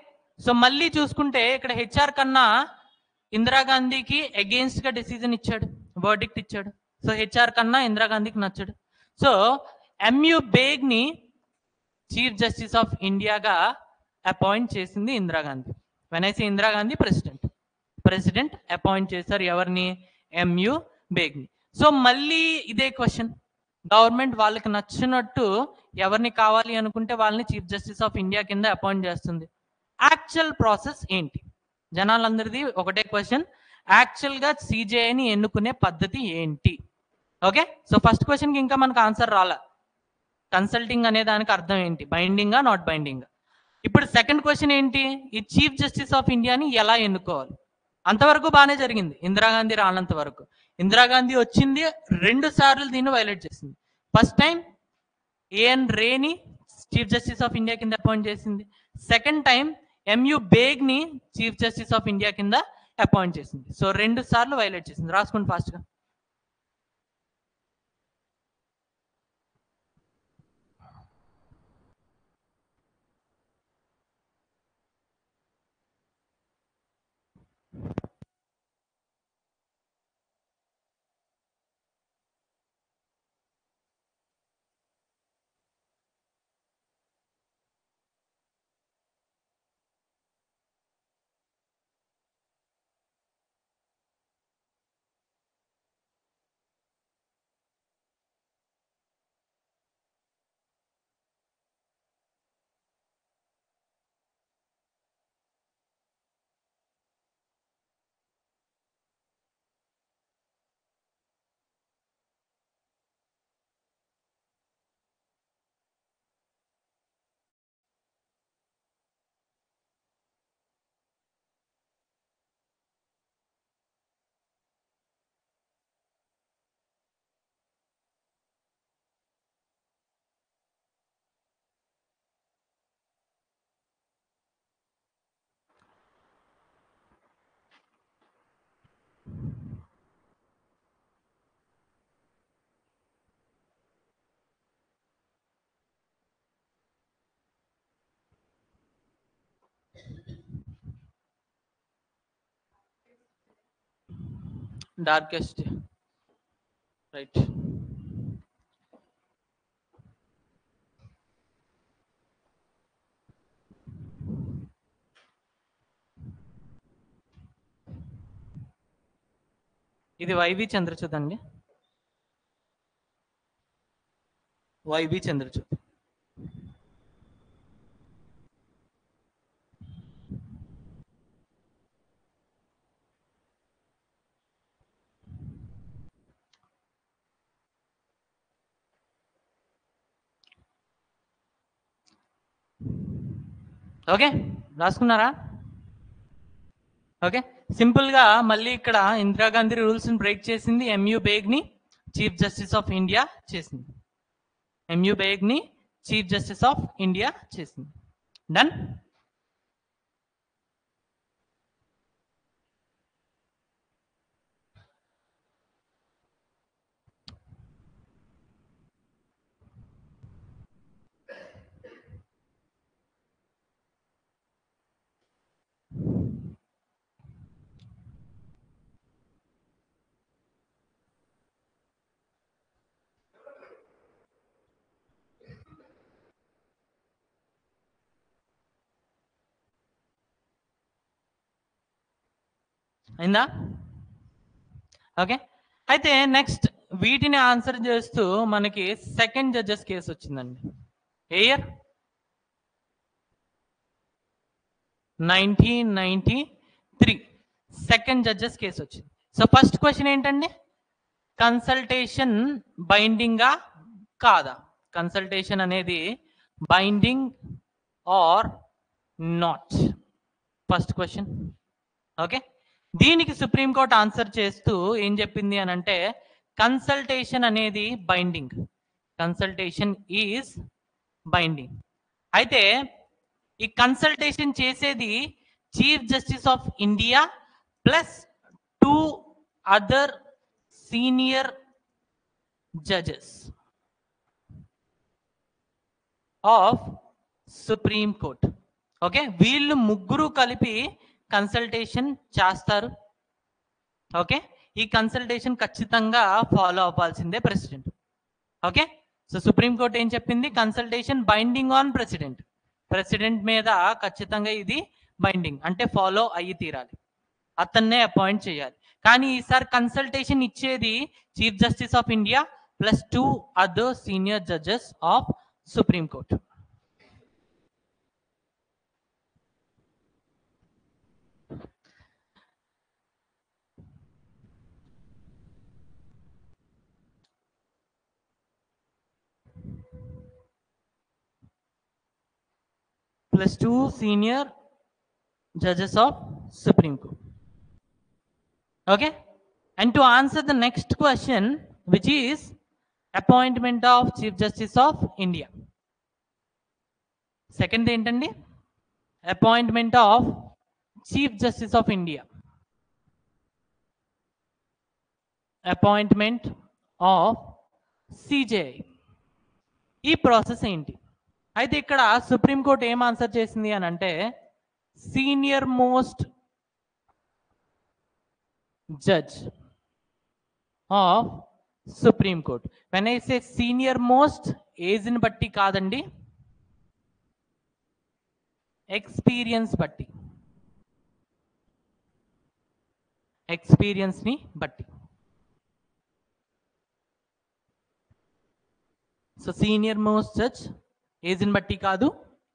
సో మళ్ళీ చూసుకుంటే ఇక్కడ హెచ్ఆర్ కన్నా ఇందిరాగాంధీకి అగేన్స్ట్ గా డెసిజన్ ఇచ్చాడు, వర్డిక్ట్ ఇచ్చాడు. సో హెచ్ఆర్ కన్నా ఇందిరాగాంధీకి నచ్చాడు. సో ఎంయు బేగ్ ని చీఫ్ జస్టిస్ ఆఫ్ ఇండియాగా అపాయింట్ చేసింది ఇందిరాగాంధీ. వెనైసీ ఇందిరాగాంధీ ప్రెసిడెంట్ అపాయింట్ చేశారు ఎవరిని? ఎంయు బేగ్ ని. సో మళ్ళీ ఇదే క్వశ్చన్, గవర్నమెంట్ వాళ్ళకి నచ్చినట్టు ఎవరిని కావాలి అనుకుంటే వాళ్ళని చీఫ్ జస్టిస్ ఆఫ్ ఇండియా కింద అపాయింట్ చేస్తుంది. యాక్చువల్ ప్రాసెస్ ఏంటి? జనాలందరిది ఒకటే క్వశ్చన్, యాక్చువల్ గా సిజేఐని ఎన్నుకునే పద్ధతి ఏంటి? ఓకే, సో ఫస్ట్ క్వశ్చన్ కి ఇంకా మనకు ఆన్సర్ రాలా. కన్సల్టింగ్ అనే దానికి అర్థం ఏంటి? బైండింగా, నాట్ బైండింగ్. ఇప్పుడు సెకండ్ క్వశ్చన్ ఏంటి? ఈ చీఫ్ జస్టిస్ ఆఫ్ ఇండియాని ఎలా ఎన్నుకోవాలి? అంతవరకు బాగానే జరిగింది ఇందిరాగాంధీ రానంత వరకు. ఇందిరాగాంధీ వచ్చింది 2 సార్లు దీన్ని వైలేట్ చేసింది. ఫస్ట్ టైం ఏఎన్ రేని చీఫ్ జస్టిస్ ఆఫ్ ఇండియా కింద అపాయింట్ చేసింది. సెకండ్ టైం ఎంయు బేగ్ ని చీఫ్ జస్టిస్ ఆఫ్ ఇండియా కింద అపాయింట్ చేసింది. సో 2 సార్లు వైలేట్ చేసింది. రాసుకోండి ఫాస్ట్ గా. Darkest right. ఇది వైవి చంద్రచూడ్ అండి, వైవి చంద్రచూడ్. ఓకే, రాసుకున్నారా? ఓకే, సింపుల్ గా మళ్ళీ ఇక్కడ ఇందిరాగాంధీ రూల్స్ ని బ్రేక్ చేసింది, ఎంయు బేగ్ ని చీఫ్ జస్టిస్ ఆఫ్ ఇండియా చేసింది. ఎంయు బేగ్ ని చీఫ్ జస్టిస్ ఆఫ్ ఇండియా చేసింది. డన్. అయిందా? ఓకే, అయితే నెక్స్ట్ వీటిని ఆన్సర్ చేస్తూ మనకి సెకండ్ జడ్జెస్ కేసు వచ్చిందండి. ఏ ఇయర్? 1993 సెకండ్ జడ్జెస్ కేసు వచ్చింది. సో ఫస్ట్ క్వశ్చన్ ఏంటండి, కన్సల్టేషన్ బైండింగా కాదా? కన్సల్టేషన్ అనేది binding or not? First question. Okay, దీనికి సుప్రీంకోర్టు ఆన్సర్ చేస్తూ ఏం చెప్పింది అని అంటే, కన్సల్టేషన్ అనేది బైండింగ్, కన్సల్టేషన్ ఈజ్ బైండింగ్. అయితే ఈ కన్సల్టేషన్ చేసేది chief justice of India plus 2 other senior judges of supreme court. Okay, వీళ్ళు ముగ్గురు కలిపి కన్సల్టేషన్ చేస్తారు. ఓకే, ఈ కన్సల్టేషన్ ఖచ్చితంగా ఫాలో అవ్వాల్సిందే ప్రెసిడెంట్. ఓకే, సో సుప్రీంకోర్టు ఏం చెప్పింది, consultation binding on president, president మీద ఖచ్చితంగా ఇది బైండింగ్, అంటే ఫాలో అయ్యి తీరాలి, అతన్నే అపాయింట్ చేయాలి. కానీ ఈసారి కన్సల్టేషన్ ఇచ్చేది chief justice of India plus 2 other senior judges of supreme court. Plus 2 senior judges of Supreme Court. Okay, and to answer the next question, which is appointment of Chief Justice of India. Second ఏంటండి, appointment of Chief Justice of India. Appointment of CJI. ఈ ప్రాసెస్ ఏంటి? అయితే ఇక్కడ సుప్రీంకోర్టు ఏం ఆన్సర్ చేసింది అని అంటే, senior most judge of supreme court. When I say senior most, ఏజ్ని బట్టి కాదండి, ఎక్స్పీరియన్స్ బట్టి, ఎక్స్పీరియన్స్ని బట్టి. సో సీనియర్ మోస్ట్ జడ్జ్ ఏజ్ని బట్టి కాదు,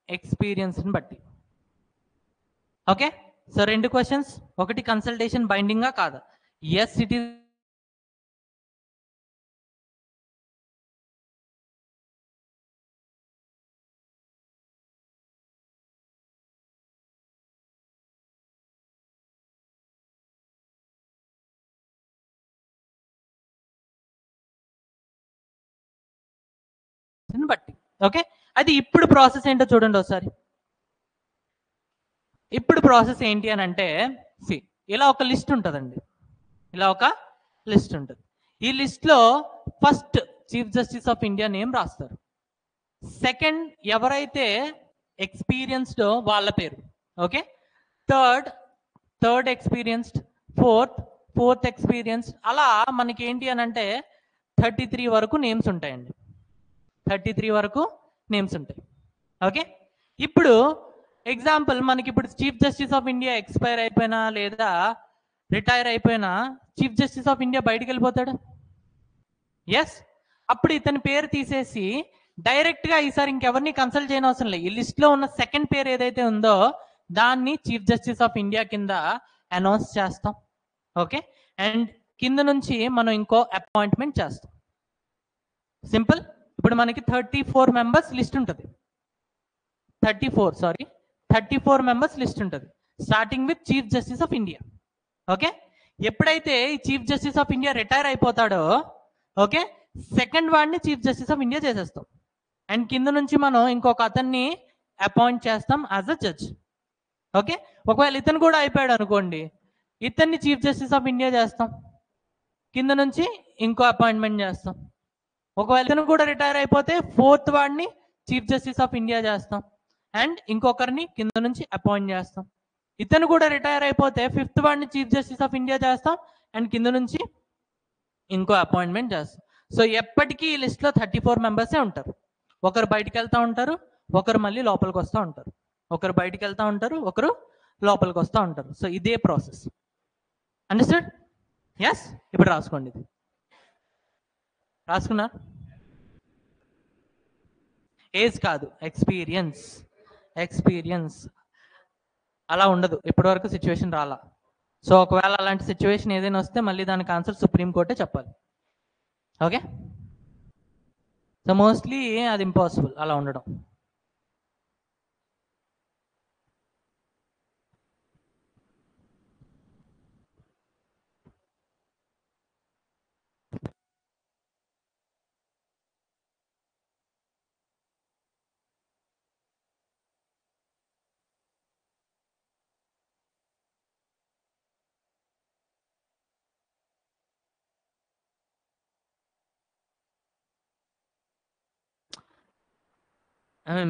ఎక్స్పీరియన్స్ని బట్టి. ఓకే, సో రెండు క్వశ్చన్స్, ఒకటి కన్సల్టేషన్ బైండింగా కాదా? ఎస్ ఇట్ ఈస్ బట్టి. ఓకే, అది ఇప్పుడు ప్రాసెస్ ఏంటో చూడండి ఒకసారి. ఇప్పుడు ప్రాసెస్ ఏంటి అని అంటే, ఇలా ఒక లిస్ట్ ఉంటుందండి, ఇలా ఒక లిస్ట్ ఉంటుంది. ఈ లిస్ట్లో first chief justice of India name రాస్తారు, సెకండ్ ఎవరైతే ఎక్స్పీరియన్స్డ్ వాళ్ళ పేరు, okay, third experienced, fourth experienced, అలా మనకి ఏంటి అని అంటే 33 వరకు నేమ్స్ ఉంటాయండి, 33 వరకు నేమ్స్ ఉంటాయి. ఓకే, ఇప్పుడు ఎగ్జాంపుల్ మనకి ఇప్పుడు chief justice of India expire అయిపోయినా లేదా రిటైర్ అయిపోయినా చీఫ్ జస్టిస్ ఆఫ్ ఇండియా బయటికి వెళ్ళిపోతాడు. ఎస్, అప్పుడు ఇతని పేరు తీసేసి డైరెక్ట్గా ఈసారి ఇంకెవరిని కన్సల్ట్ చేయని అవసరం లేదు, ఈ లిస్ట్లో ఉన్న సెకండ్ పేరు ఏదైతే ఉందో దాన్ని చీఫ్ జస్టిస్ ఆఫ్ ఇండియా కింద అనౌన్స్ చేస్తాం. ఓకే, అండ్ కింద నుంచి మనం ఇంకో అపాయింట్మెంట్ చేస్తాం. సింపుల్. ఇప్పుడు మనకి 34 మెంబర్స్ లిస్ట్ ఉంటుంది, 34 మెంబర్స్ లిస్ట్ ఉంటుంది, starting with chief justice of India. Okay, ఎప్పుడైతే ఈ chief justice of India retire అయిపోతాడో, ఓకే, సెకండ్ వాడిని చీఫ్ జస్టిస్ ఆఫ్ ఇండియా చేసేస్తాం, అండ్ కింద నుంచి మనం ఇంకొక అతన్ని అపాయింట్ చేస్తాం యాజ్ అ జడ్జ్. ఓకే, ఒకవేళ ఇతను కూడా అయిపోయాడు అనుకోండి, ఇతన్ని చీఫ్ జస్టిస్ ఆఫ్ ఇండియా చేస్తాం, కింద నుంచి ఇంకో అపాయింట్మెంట్ చేస్తాం. ఒకవేళ ఇతను కూడా రిటైర్ అయిపోతే ఫోర్త్ వాడిని చీఫ్ జస్టిస్ ఆఫ్ ఇండియా చేస్తాం, అండ్ ఇంకొకరిని కింద నుంచి అపాయింట్ చేస్తాం. ఇతను కూడా రిటైర్ అయిపోతే ఫిఫ్త్ వాడిని చీఫ్ జస్టిస్ ఆఫ్ ఇండియా చేస్తాం, అండ్ కింద నుంచి ఇంకో అపాయింట్మెంట్ చేస్తాం. సో ఎప్పటికీ ఈ లిస్ట్లో 34 మెంబర్సే ఉంటారు. ఒకరు బయటికి వెళ్తూ ఉంటారు, ఒకరు మళ్ళీ లోపలికి వస్తూ ఉంటారు, ఒకరు బయటికి వెళ్తూ ఉంటారు, ఒకరు లోపలికి వస్తూ ఉంటారు. సో ఇదే ప్రాసెస్. అండర్స్టాండ్? ఎస్, ఇప్పుడు రాసుకోండి, ఇది రాసుకున్నా. ఏజ్ కాదు, ఎక్స్పీరియన్స్. అలా ఉండదు, ఇప్పటివరకు సిచ్యువేషన్ రాలా. సో ఒకవేళ అలాంటి సిచ్యువేషన్ ఏదైనా వస్తే మళ్ళీ దానికి ఆన్సర్ సుప్రీంకోర్టే చెప్పాలి. ఓకే, సో మోస్ట్లీ అది ఇంపాసిబుల్ అలా ఉండడం.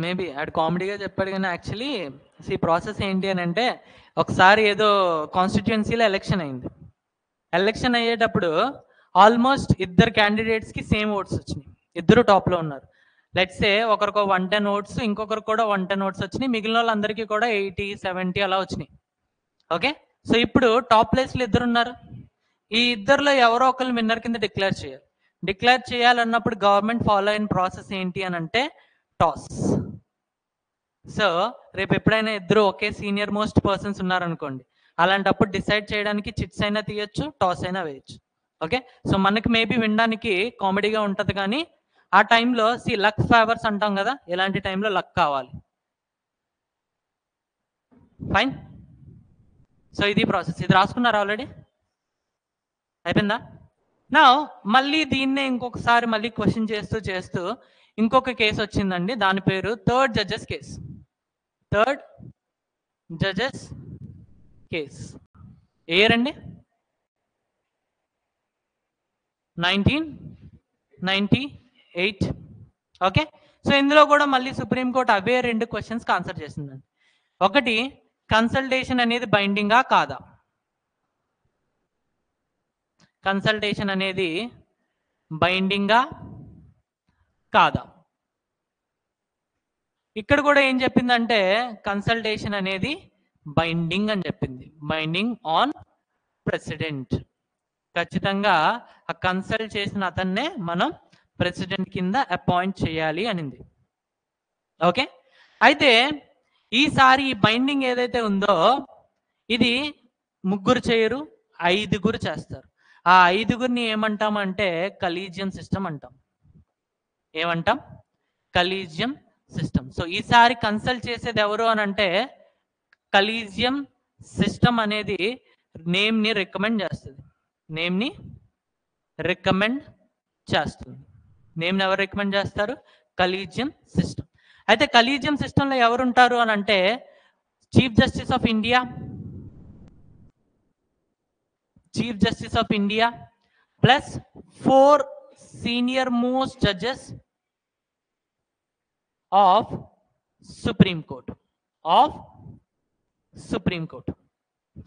మేబీ ఆడు కామెడీగా చెప్పాడు కానీ యాక్చువల్లీ ఈ ప్రాసెస్ ఏంటి అని అంటే, ఒకసారి ఏదో కాన్స్టిట్యుయెన్సీలో ఎలక్షన్ అయింది. ఎలక్షన్ అయ్యేటప్పుడు ఆల్మోస్ట్ ఇద్దరు క్యాండిడేట్స్కి సేమ్ ఓట్స్ వచ్చినాయి, ఇద్దరు టాప్లో ఉన్నారు. లెట్స్ సే ఒకరికి 110 ఓట్స్, ఇంకొకరికి కూడా 110 ఓట్స్ వచ్చినాయి, మిగిలిన వాళ్ళందరికీ కూడా 80, 70 అలా వచ్చినాయి. ఓకే, సో ఇప్పుడు టాప్ ప్లేస్లో ఇద్దరు ఉన్నారు. ఈ ఇద్దరులో ఎవరో ఒకరు విన్నర్ కింద డిక్లేర్ చేయాలి. డిక్లేర్ చేయాలన్నప్పుడు గవర్నమెంట్ ఫాలో అయిన ప్రాసెస్ ఏంటి అని అంటే టాస్. సో రేపు ఎప్పుడైనా ఇద్దరు ఒకే సీనియర్ మోస్ట్ పర్సన్స్ ఉన్నారనుకోండి, అలాంటప్పుడు డిసైడ్ చేయడానికి చిట్స్ అయినా తీయచ్చు, టాస్ అయినా వేయచ్చు. ఓకే, సో మనకి మేబీ వినడానికి కామెడీగా ఉంటుంది కానీ ఆ టైంలో లక్ ఫేవర్స్ అంటాం కదా, ఇలాంటి టైంలో లక్ కావాలి. ఫైన్, సో ఇది ప్రాసెస్. ఇది రాసుకున్నారు ఆల్రెడీ, అయిపోయిందా? నా మళ్ళీ దీన్నే ఇంకొకసారి మళ్ళీ క్వశ్చన్ చేస్తూ చేస్తూ ఇంకొక కేసు వచ్చిందండి, దాని పేరు third judges case. Third judges case year అండి 1998. ఓకే, సో ఇందులో కూడా మళ్ళీ సుప్రీంకోర్టు అవే 2 క్వశ్చన్స్కి ఆన్సర్ చేసిందండి. ఒకటి, కన్సల్టేషన్ అనేది బైండింగా కాదా? కన్సల్టేషన్ అనేది బైండింగా కాదా? ఇక్కడ కూడా ఏం చెప్పిందంటే కన్సల్టేషన్ అనేది బైండింగ్ అని చెప్పింది, బైండింగ్ ఆన్ ప్రెసిడెంట్. ఖచ్చితంగా ఆ కన్సల్ట్ చేసిన అతన్నే మనం ప్రెసిడెంట్ కింద అపాయింట్ చేయాలి అనింది. ఓకే, అయితే ఈసారి ఈ బైండింగ్ ఏదైతే ఉందో ఇది ముగ్గురు చేయరు, 5గురు చేస్తారు. ఆ 5గురిని ఏమంటామంటే కలీజియం సిస్టమ్ అంటాం. ఏమంటాం? Collegium system. సో ఈసారి కన్సల్ట్ చేసేది ఎవరు అని అంటే కలీజియం సిస్టమ్ అనేది నేమ్ని రికమెండ్ చేస్తుంది. నేమ్ని రికమెండ్ చేస్తుంది. నేమ్ని ఎవరు రికమెండ్ చేస్తారు? Collegium system. అయితే కలీజియం సిస్టంలో ఎవరు ఉంటారు అని అంటే chief justice of India, chief justice of India plus 4 senior most judges of supreme court. Of supreme court,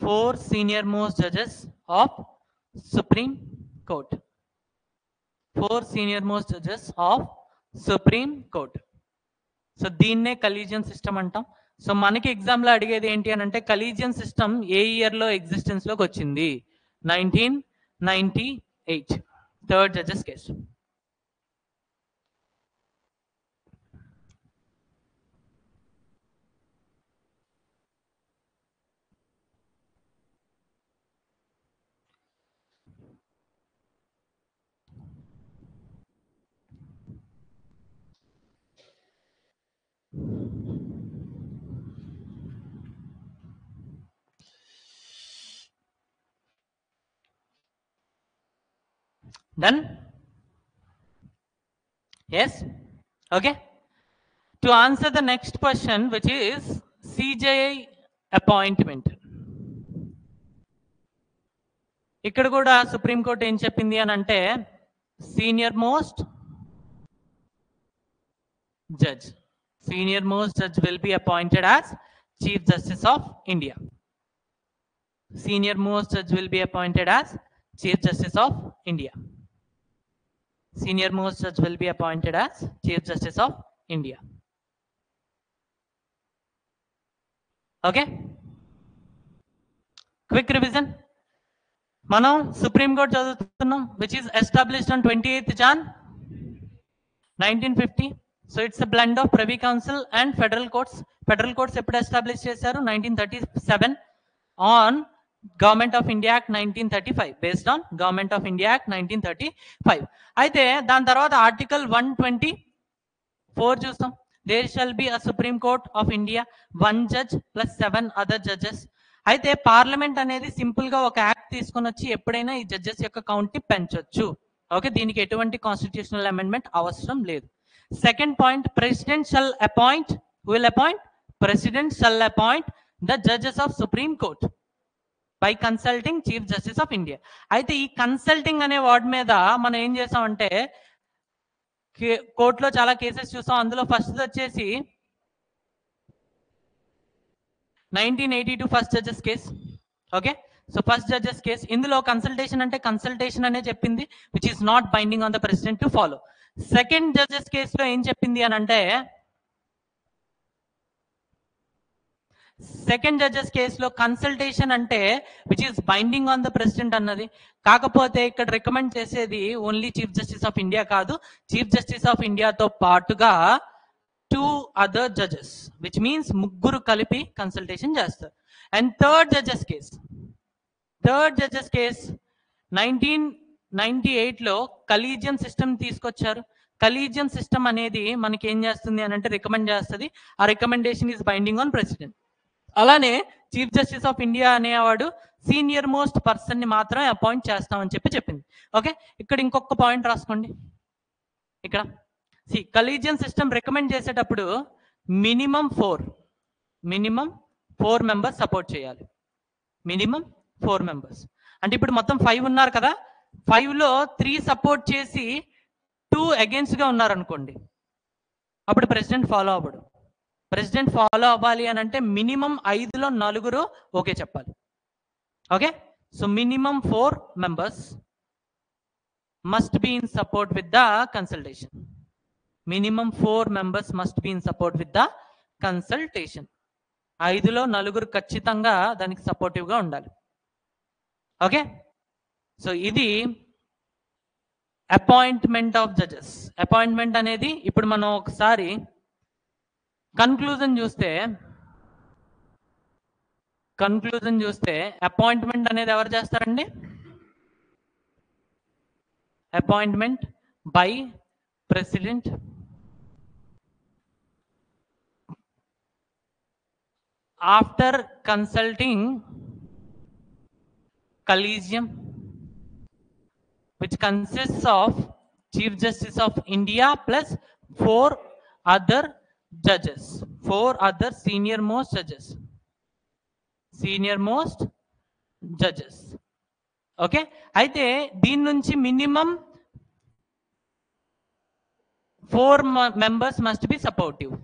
4 senior most judges of Supreme Court. 4 senior most judges of Supreme Court. So దీన్నే కలీజియం సిస్టమ్ అంటాం. సో మనకి ఎగ్జామ్లో అడిగేది ఏంటి అని అంటే కలీజియం సిస్టమ్ ఏ ఇయర్లో ఎగ్జిస్టెన్స్లోకి వచ్చింది? 1998 third judges case. Done? Yes? Okay. To answer the next question, which is CJI appointment. ఇక్కడ కూడా సుప్రీంకోర్టు ఏం చెప్పింది అని అంటే senior most judge, senior most judge will be appointed as Chief Justice of India. Senior most judge will be appointed as Chief Justice of India. Senior most judge will be appointed as Chief Justice of India. Okay, quick revision. మనం సుప్రీం కోర్ట్ చదువుతున్నాం, which is established on 28th Jan 1950. So it's a blend of Privy Council and federal courts. Federal courts ఎప్పుడు ఎస్టాబ్లిష్ చేశారు? 1937 on government of India act 1935, based on government of India act 1935. అయితే దాని తర్వాత ఆర్టికల్ 124 చూస్తాం. There shall be a supreme court of India, 1 judge plus 7 other judges. అయితే పార్లమెంట్ అనేది సింపుల్ గా ఒక యాక్ట్ తీసుకొని వచ్చి ఎప్పుడైనా ఈ జడ్జెస్ యొక్క కౌంట్ ని పెంచొచ్చు. ఓకే, దీనికి ఎటువంటి కాన్స్టిట్యూషనల్ అమెండ్మెంట్ అవసరం లేదు. Second point, president shall appoint, will appoint, president shall appoint the judges of supreme court by consulting chief justice of India. అయితే ఈ కన్సల్టింగ్ అనే వర్డ్ మీద మనం ఏం చేసామంటే కోర్టులో చాలా కేసెస్ చూసాం. అందులో ఫస్ట్ వచ్చేసి 1982 first judges case. Okay, so first judges case, ఇందులో కన్సల్టేషన్ అంటే కన్సల్టేషన్ అనే చెప్పింది, which is not binding on the president to follow. Second judges కేసులో ఏం చెప్పింది అని అంటే, సెకండ్ జడ్జెస్ కేసులో కన్సల్టేషన్ అంటే which is binding on the president అన్నది. కాకపోతే ఇక్కడ రికమెండ్ చేసేది only chief justice of India కాదు, చీఫ్ జస్టిస్ ఆఫ్ ఇండియాతో పాటుగా 2 అదర్ జడ్జెస్, విచ్ మీన్స్ ముగ్గురు కలిపి కన్సల్టేషన్ చేస్తారు. అండ్ థర్డ్ జడ్జెస్ కేస్ 1998లో కలీజియం సిస్టమ్ తీసుకొచ్చారు. కలీజియం సిస్టమ్ అనేది మనకి ఏం చేస్తుంది అని అంటే రికమెండ్ చేస్తుంది. ఆ recommendation is binding on president. అలానే చీఫ్ జస్టిస్ ఆఫ్ ఇండియా అనేవాడు సీనియర్ మోస్ట్ పర్సన్ ని మాత్రమే అపాయింట్ చేస్తామని చెప్పింది. ఓకే, ఇక్కడ ఇంకొక పాయింట్ రాసుకోండి. ఇక్కడ కలీజియన్ సిస్టమ్ రికమెండ్ చేసేటప్పుడు మినిమం 4 మెంబర్స్ సపోర్ట్ చేయాలి. మినిమం 4 మెంబర్స్ అంటే ఇప్పుడు మొత్తం 5 ఉన్నారు కదా, 5లో 3 సపోర్ట్ చేసి 2 అగేన్స్ట్ గా ఉన్నారనుకోండి, అప్పుడు ప్రెసిడెంట్ ఫాలో అవ్వడు. ప్రెసిడెంట్ ఫాలో అవ్వాలి అని అంటే మినిమం 5లో 4 ఓకే చెప్పాలి. Okay, so minimum 4 members must be in support with the consultation. Minimum 4 members must be in support with the consultation. 5లో 4 ఖచ్చితంగా దానికి సపోర్టివ్ గా ఉండాలి. ఓకే, సో ఇది అపాయింట్మెంట్ ఆఫ్ జడ్జెస్. అపాయింట్మెంట్ అనేది ఇప్పుడు మనం ఒకసారి కన్క్లూజన్ చూస్తే అపాయింట్మెంట్ అనేది ఎవరు చేస్తారండి? Appointment by president after consulting collegium which consists of Chief Justice of India plus 4 other judges, 4 other senior most judges. Okay, అయితే దీని నుంచి minimum 4 members must be supportive.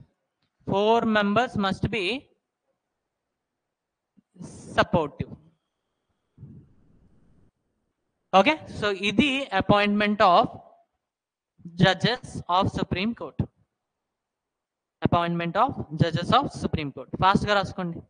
4 members must be supportive. Okay, so ఇది appointment of judges of Supreme Court. Appointment of judges of Supreme Court. Fast గా రాసుకోండి.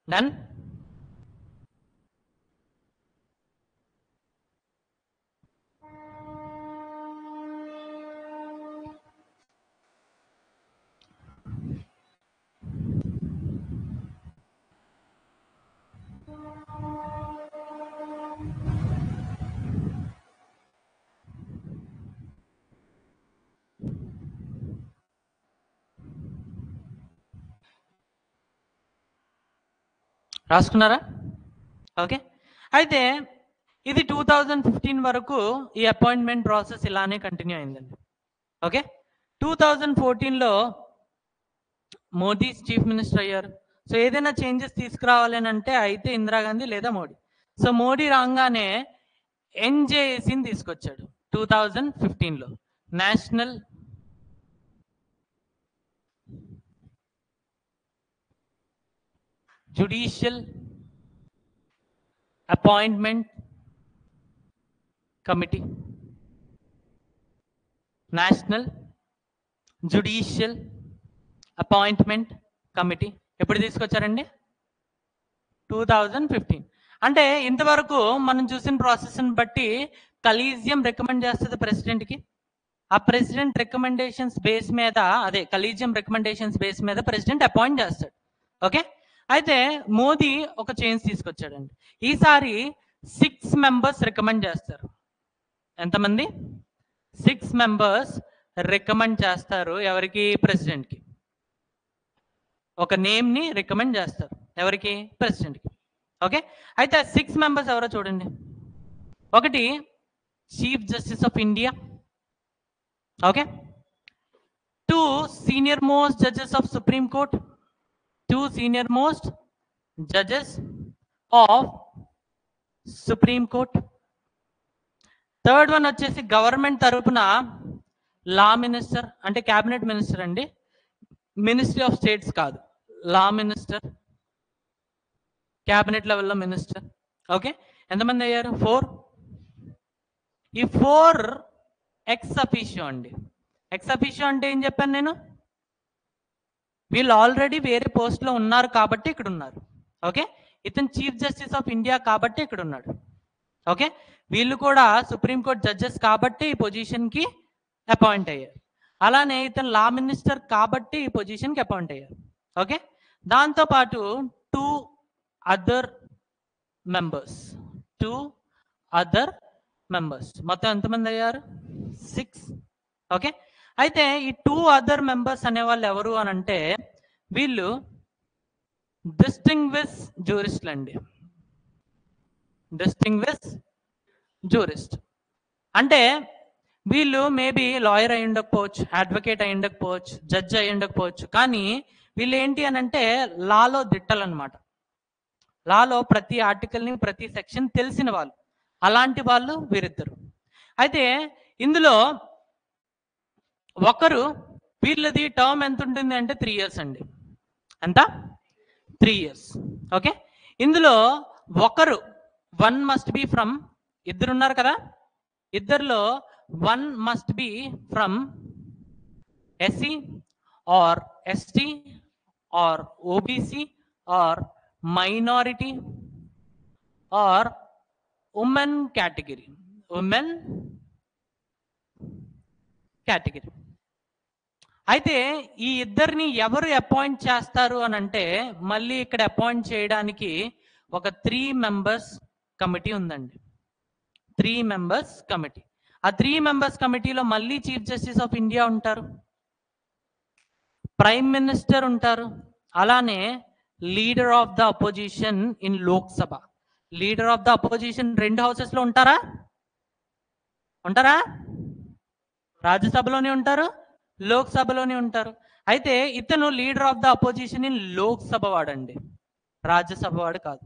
Done? రాసుకున్నారా? ఓకే, అయితే ఇది 2015 వరకు ఈ అపాయింట్మెంట్ ప్రాసెస్ ఇలానే కంటిన్యూ అయిందండి. ఓకే, 2014లో మోదీ చీఫ్ మినిస్టర్ అయ్యారు, సో ఏదైనా చేంజెస్ తీసుకురావాలి అని అంటే అయితే ఇందిరాగాంధీ లేదా మోడీ. సో మోడీ రాగానే ఎన్జేఏసీని తీసుకొచ్చాడు 2015లో, national judicial appointment committee. National judicial appointment committee ఎప్పుడు తీసుకొచ్చారండి? 2015. అంటే ఇంతవరకు మనం చూసిన ప్రాసెస్ని బట్టి కలీజియం రికమెండ్ చేస్తుంది ప్రెసిడెంట్కి. ఆ ప్రెసిడెంట్ రికమెండేషన్స్ బేస్ మీద, అదే కలీజియం రికమెండేషన్స్ బేస్ మీద ప్రెసిడెంట్ అపాయింట్ చేస్తాడు. ఓకే, అయితే మోదీ ఒక చేంజ్ తీసుకొచ్చాడండి. ఈసారి 6 మెంబర్స్ రికమెండ్ చేస్తారు. ఎంతమంది? 6 మెంబర్స్ రికమెండ్ చేస్తారు. ఎవరికి? ప్రెసిడెంట్కి. ఒక నేమ్ని రికమెండ్ చేస్తారు. ఎవరికి? ప్రెసిడెంట్కి. ఓకే, అయితే 6 మెంబర్స్ ఎవరో చూడండి. ఒకటి chief justice of India. Okay, 2 senior most judges of supreme court. 2 senior most judges of supreme court. Third one వచ్చేసి గవర్నమెంట్ తరపున లా మినిస్టర్, అంటే క్యాబినెట్ మినిస్టర్ అండి, మినిస్ట్రీ ఆఫ్ స్టేట్స్ కాదు, లా మినిస్టర్, క్యాబినెట్ లెవెల్లో మినిస్టర్. ఓకే, ఎంతమంది అయ్యారు? 4. ఈ 4 ఎక్స్ అఫీషియో అండి. ఎక్స్ అఫీషియో అంటే ఏం చెప్పాను నేను? వీళ్ళు ఆల్రెడీ వేరే పోస్ట్లో ఉన్నారు కాబట్టి ఇక్కడ ఉన్నారు. ఓకే, ఇతను చీఫ్ జస్టిస్ ఆఫ్ ఇండియా కాబట్టి ఇక్కడ ఉన్నాడు. ఓకే, వీళ్ళు కూడా సుప్రీంకోర్టు జడ్జెస్ కాబట్టి ఈ పొజిషన్కి అపాయింట్ అయ్యారు. అలానే ఇతను లా మినిస్టర్ కాబట్టి ఈ పొజిషన్కి అపాయింట్ అయ్యారు. ఓకే, దాంతోపాటు 2 అదర్ మెంబర్స్. 2 other members. మొత్తం ఎంతమంది అయ్యారు? 6. ఓకే, అయితే ఈ 2 అదర్ మెంబర్స్ అనేవాళ్ళు ఎవరు అని అంటే వీళ్ళు డిస్టింగ్విష్ జ్యూరిస్ట్లు అండి. డిస్టింగ్విష్ జ్యూరిస్ట్ అంటే వీళ్ళు మేబీ లాయర్ అయి ఉండకపోవచ్చు, అడ్వకేట్ అయి ఉండకపోవచ్చు, జడ్జ్ అయి ఉండకపోవచ్చు, కానీ వీళ్ళు ఏంటి అని అంటే లాలో దిట్టలన్నమాట. లాలో ప్రతి ఆర్టికల్ని, ప్రతి సెక్షన్ తెలిసిన వాళ్ళు. అలాంటి వాళ్ళు వీరిద్దరు. అయితే ఇందులో ఒకరు, వీళ్ళది టర్మ్ ఎంత ఉంటుంది అంటే 3 years అండి. ఎంత? 3 years. ఓకే, ఇందులో ఒకరు 1 must be ఫ్రమ్, ఇద్దరు ఉన్నారు కదా, ఇద్దరిలో 1 must be from SC or ST or OBC or minority or women category. Women category. అయితే ఈ ఇద్దరిని ఎవరు అపాయింట్ చేస్తారు అని అంటే మళ్ళీ ఇక్కడ అపాయింట్ చేయడానికి ఒక 3 members కమిటీ ఉందండి. 3 members కమిటీ. ఆ 3 members కమిటీలో మళ్ళీ చీఫ్ జస్టిస్ ఆఫ్ ఇండియా ఉంటారు, ప్రైమ్ మినిస్టర్ ఉంటారు, అలానే leader of the opposition in Lok Sabha. Leader of the opposition 2 houses లో ఉంటారా? ఉంటారా? రాజ్యసభలోనే ఉంటారు, లోక్సభలోనే ఉంటారు. అయితే ఇతను leader of the opposition in Lok Sabha వాడండి, రాజ్యసభ వాడు కాదు.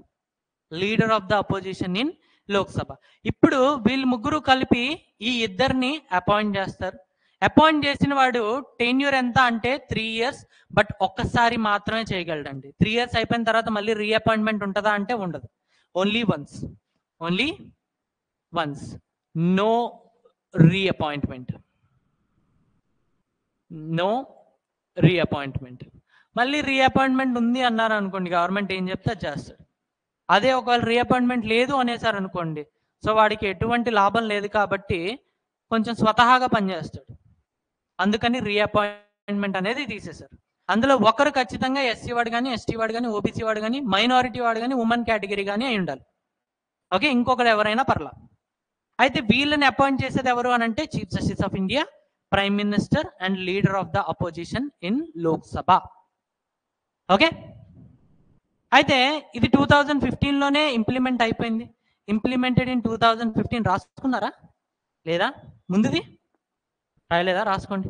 Leader of the opposition in Lok Sabha. ఇప్పుడు వీళ్ళు ముగ్గురు కలిపి ఈ ఇద్దరిని అపాయింట్ చేస్తారు. అపాయింట్ చేసిన వాడు టెన్యూర్ ఎంత అంటే 3 years, బట్ ఒక్కసారి మాత్రమే చేయగలడండి. 3 years అయిపోయిన తర్వాత మళ్ళీ రీఅపాయింట్మెంట్ ఉంటుందా అంటే ఉండదు. Only once. Only once. No reappointment. No reappointment. మళ్ళీ రీఅపాయింట్మెంట్ ఉంది అన్నారు అనుకోండి, గవర్నమెంట్ ఏం చెప్తే అది చేస్తాడు. అదే ఒకవేళ రీఅపాయింట్మెంట్ లేదు అనేసారు అనుకోండి, సో వాడికి ఎటువంటి లాభం లేదు కాబట్టి కొంచెం స్వతహాగా పనిచేస్తాడు. అందుకని రీఅపాయింట్మెంట్ అనేది తీసేశారు. అందులో ఒకరు ఖచ్చితంగా ఎస్సీ వాడు కానీ, ఎస్టీ వాడు కానీ, ఓబీసీ వాడు కానీ, మైనారిటీ వాడు కానీ, ఉమెన్ కేటగిరీ కానీ అయి ఉండాలి. ఓకే, ఇంకొకరు ఎవరైనా పర్లా. అయితే వీళ్ళని అపాయింట్ చేసేది ఎవరు అని అంటే chief justice of India, prime minister and leader of the opposition in Lok Sabha. Okay, అయితే ఇది 2015లోనే ఇంప్లిమెంట్ అయిపోయింది. Implemented in 2015. రాసుకున్నారా లేదా? ముందుది రాయలేదా? రాసుకోండి.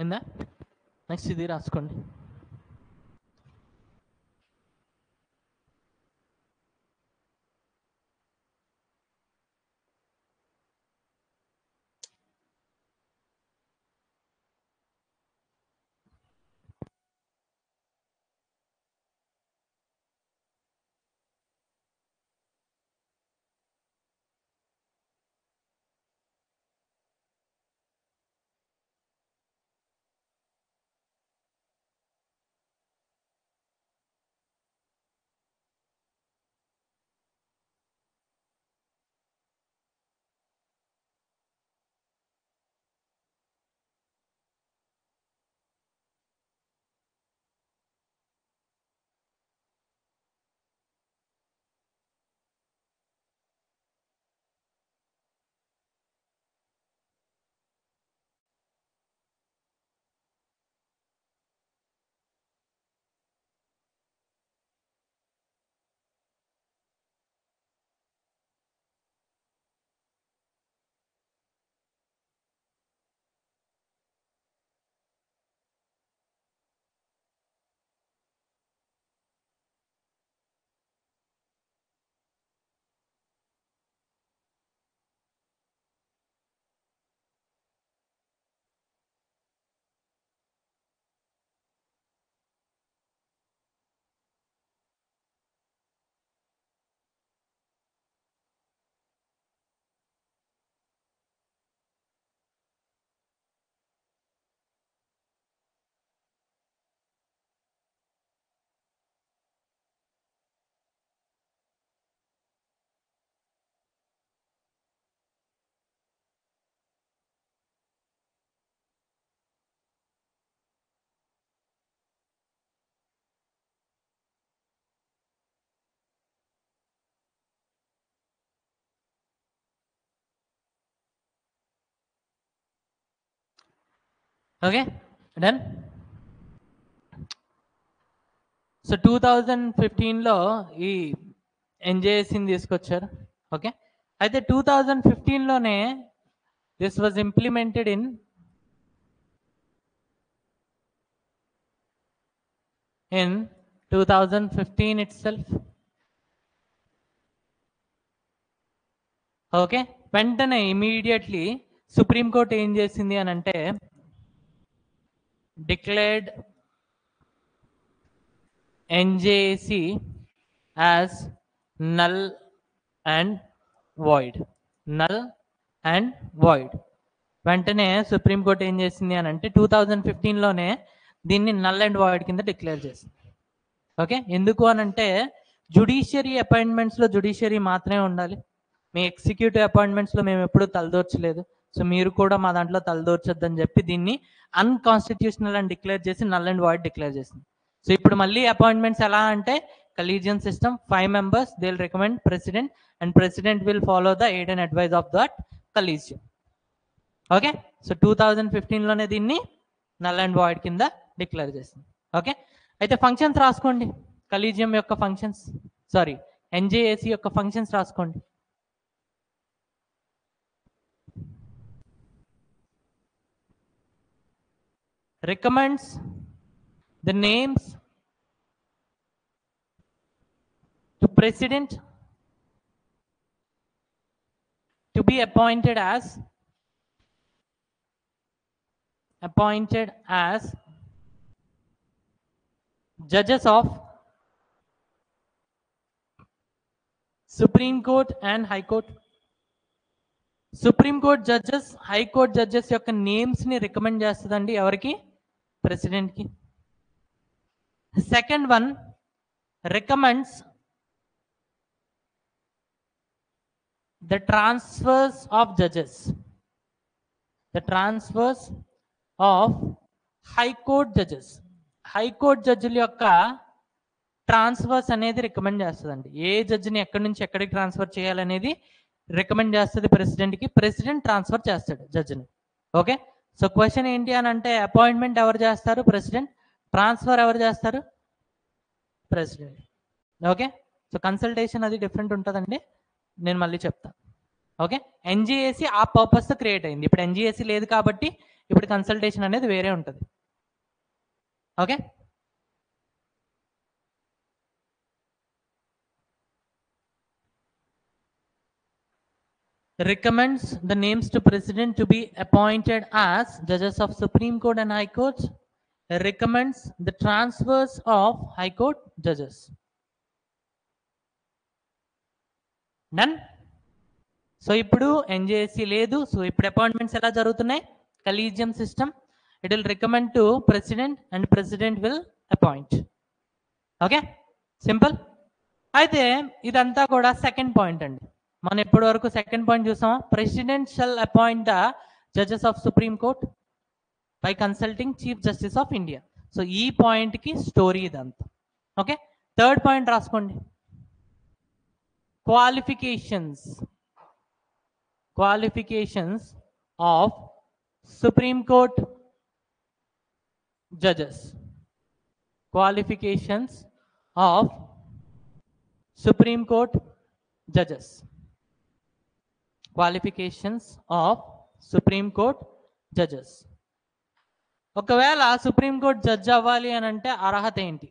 అయిందా? నెక్స్ట్ ఇది రాసుకోండి. Okay, done. సో 2015లో ఈ ఎన్జేఎస్ని తీసుకొచ్చారు. ఓకే, అయితే 2015లోనే this was implemented in 2015 itself. Okay, వెంటనే ఇమీడియట్లీ సుప్రీంకోర్టు ఏం చేసింది అని అంటే declared NJAC as null and void. Null and void. వెంటనే సుప్రీంకోర్టు ఏం చేసింది అని అంటే 2015లోనే దీన్ని నల్ అండ్ వాయిడ్ కింద డిక్లేర్ చేసింది. ఓకే, ఎందుకు అని అంటే జుడిషియరీ అపాయింట్మెంట్స్లో జుడిషియరీ మాత్రమే ఉండాలి. మీ ఎగ్జిక్యూటివ్ అపాయింట్మెంట్స్లో మేము ఎప్పుడూ తలదూర్చలేదు. సో మీరు కూడా మా దాంట్లో తలదూర్చొద్దని చెప్పి దీన్ని అన్కాన్స్టిట్యూషనల్ అని డిక్లేర్ చేసి నల్ అండ్ వాయిడ్ డిక్లేర్ చేసింది. సో ఇప్పుడు మళ్ళీ అపాయింట్మెంట్స్ ఎలా అంటే collegium system, 5 members, they will recommend president and president will follow the aid and advise of that collegium. Okay, so 2015లోనే దీన్ని నల్ అండ్ వాయిడ్ కింద డిక్లేర్ చేసింది. ఓకే, అయితే ఫంక్షన్స్ రాసుకోండి. కలీజియం యొక్క ఫంక్షన్స్, సారీ ఎన్జేఏసి యొక్క ఫంక్షన్స్ రాసుకోండి. Recommends the names to president to be appointed as judges of Supreme Court and High Court. Supreme court judges, high court judges యొక్క నేమ్స్ ని రికమెండ్ చేస్తుందండి ఎవరికి? ప్రెసిడెంట్ కి. Second one, recommends the transfers of judges, the transfers of high court judges. high court జడ్జిల యొక్క ట్రాన్స్ఫర్స్ అనేది రికమెండ్ చేస్తుందండి. ఏ జడ్జిని ఎక్కడి నుంచి ఎక్కడికి ట్రాన్స్ఫర్ చేయాలనేది రికమెండ్ చేస్తుంది ప్రెసిడెంట్కి. ప్రెసిడెంట్ ట్రాన్స్ఫర్ చేస్తాడు జడ్జిని. ఓకే, సో క్వశ్చన్ ఏంటి అని అంటే అపాయింట్మెంట్ ఎవరు చేస్తారు? ప్రెసిడెంట్. ట్రాన్స్ఫర్ ఎవరు చేస్తారు? ప్రెసిడెంట్. ఓకే, సో కన్సల్టేషన్ అది డిఫరెంట్ ఉంటుందండి, నేను మళ్ళీ చెప్తాను. ఓకే, ఎన్జేఏసి ఆ పర్పస్తో క్రియేట్ అయింది. ఇప్పుడు ఎన్జేఏసి లేదు కాబట్టి ఇప్పుడు కన్సల్టేషన్ అనేది వేరే ఉంటుంది. Okay, recommends the names to president to be appointed as judges of Supreme Court and High Court. Recommends the transfers of High Court judges. Done. So ఇప్పుడు ఎన్జేఎస్సీ లేదు. సో ఇప్పుడు అపాయింట్మెంట్స్ ఎలా జరుగుతున్నాయి? Collegium system. It will recommend to president and president will appoint. Okay, simple. అయితే ఇదంతా కూడా సెకండ్ పాయింట్ అండి. మనం ఇప్పటి వరకు సెకండ్ పాయింట్ చూసాం, president shall appoint the judges of supreme court by consulting chief justice of India. So ఈ పాయింట్కి స్టోరీ ఇదంతా. ఓకే, థర్డ్ పాయింట్ రాసుకోండి, qualifications of Supreme Court judges. Qualifications of Supreme Court judges. Qualifications of Supreme Court judges. ఒకవేళ సుప్రీం కోర్ట్ జడ్జ్ అవ్వాలి అని అంటే అర్హత ఏంటి?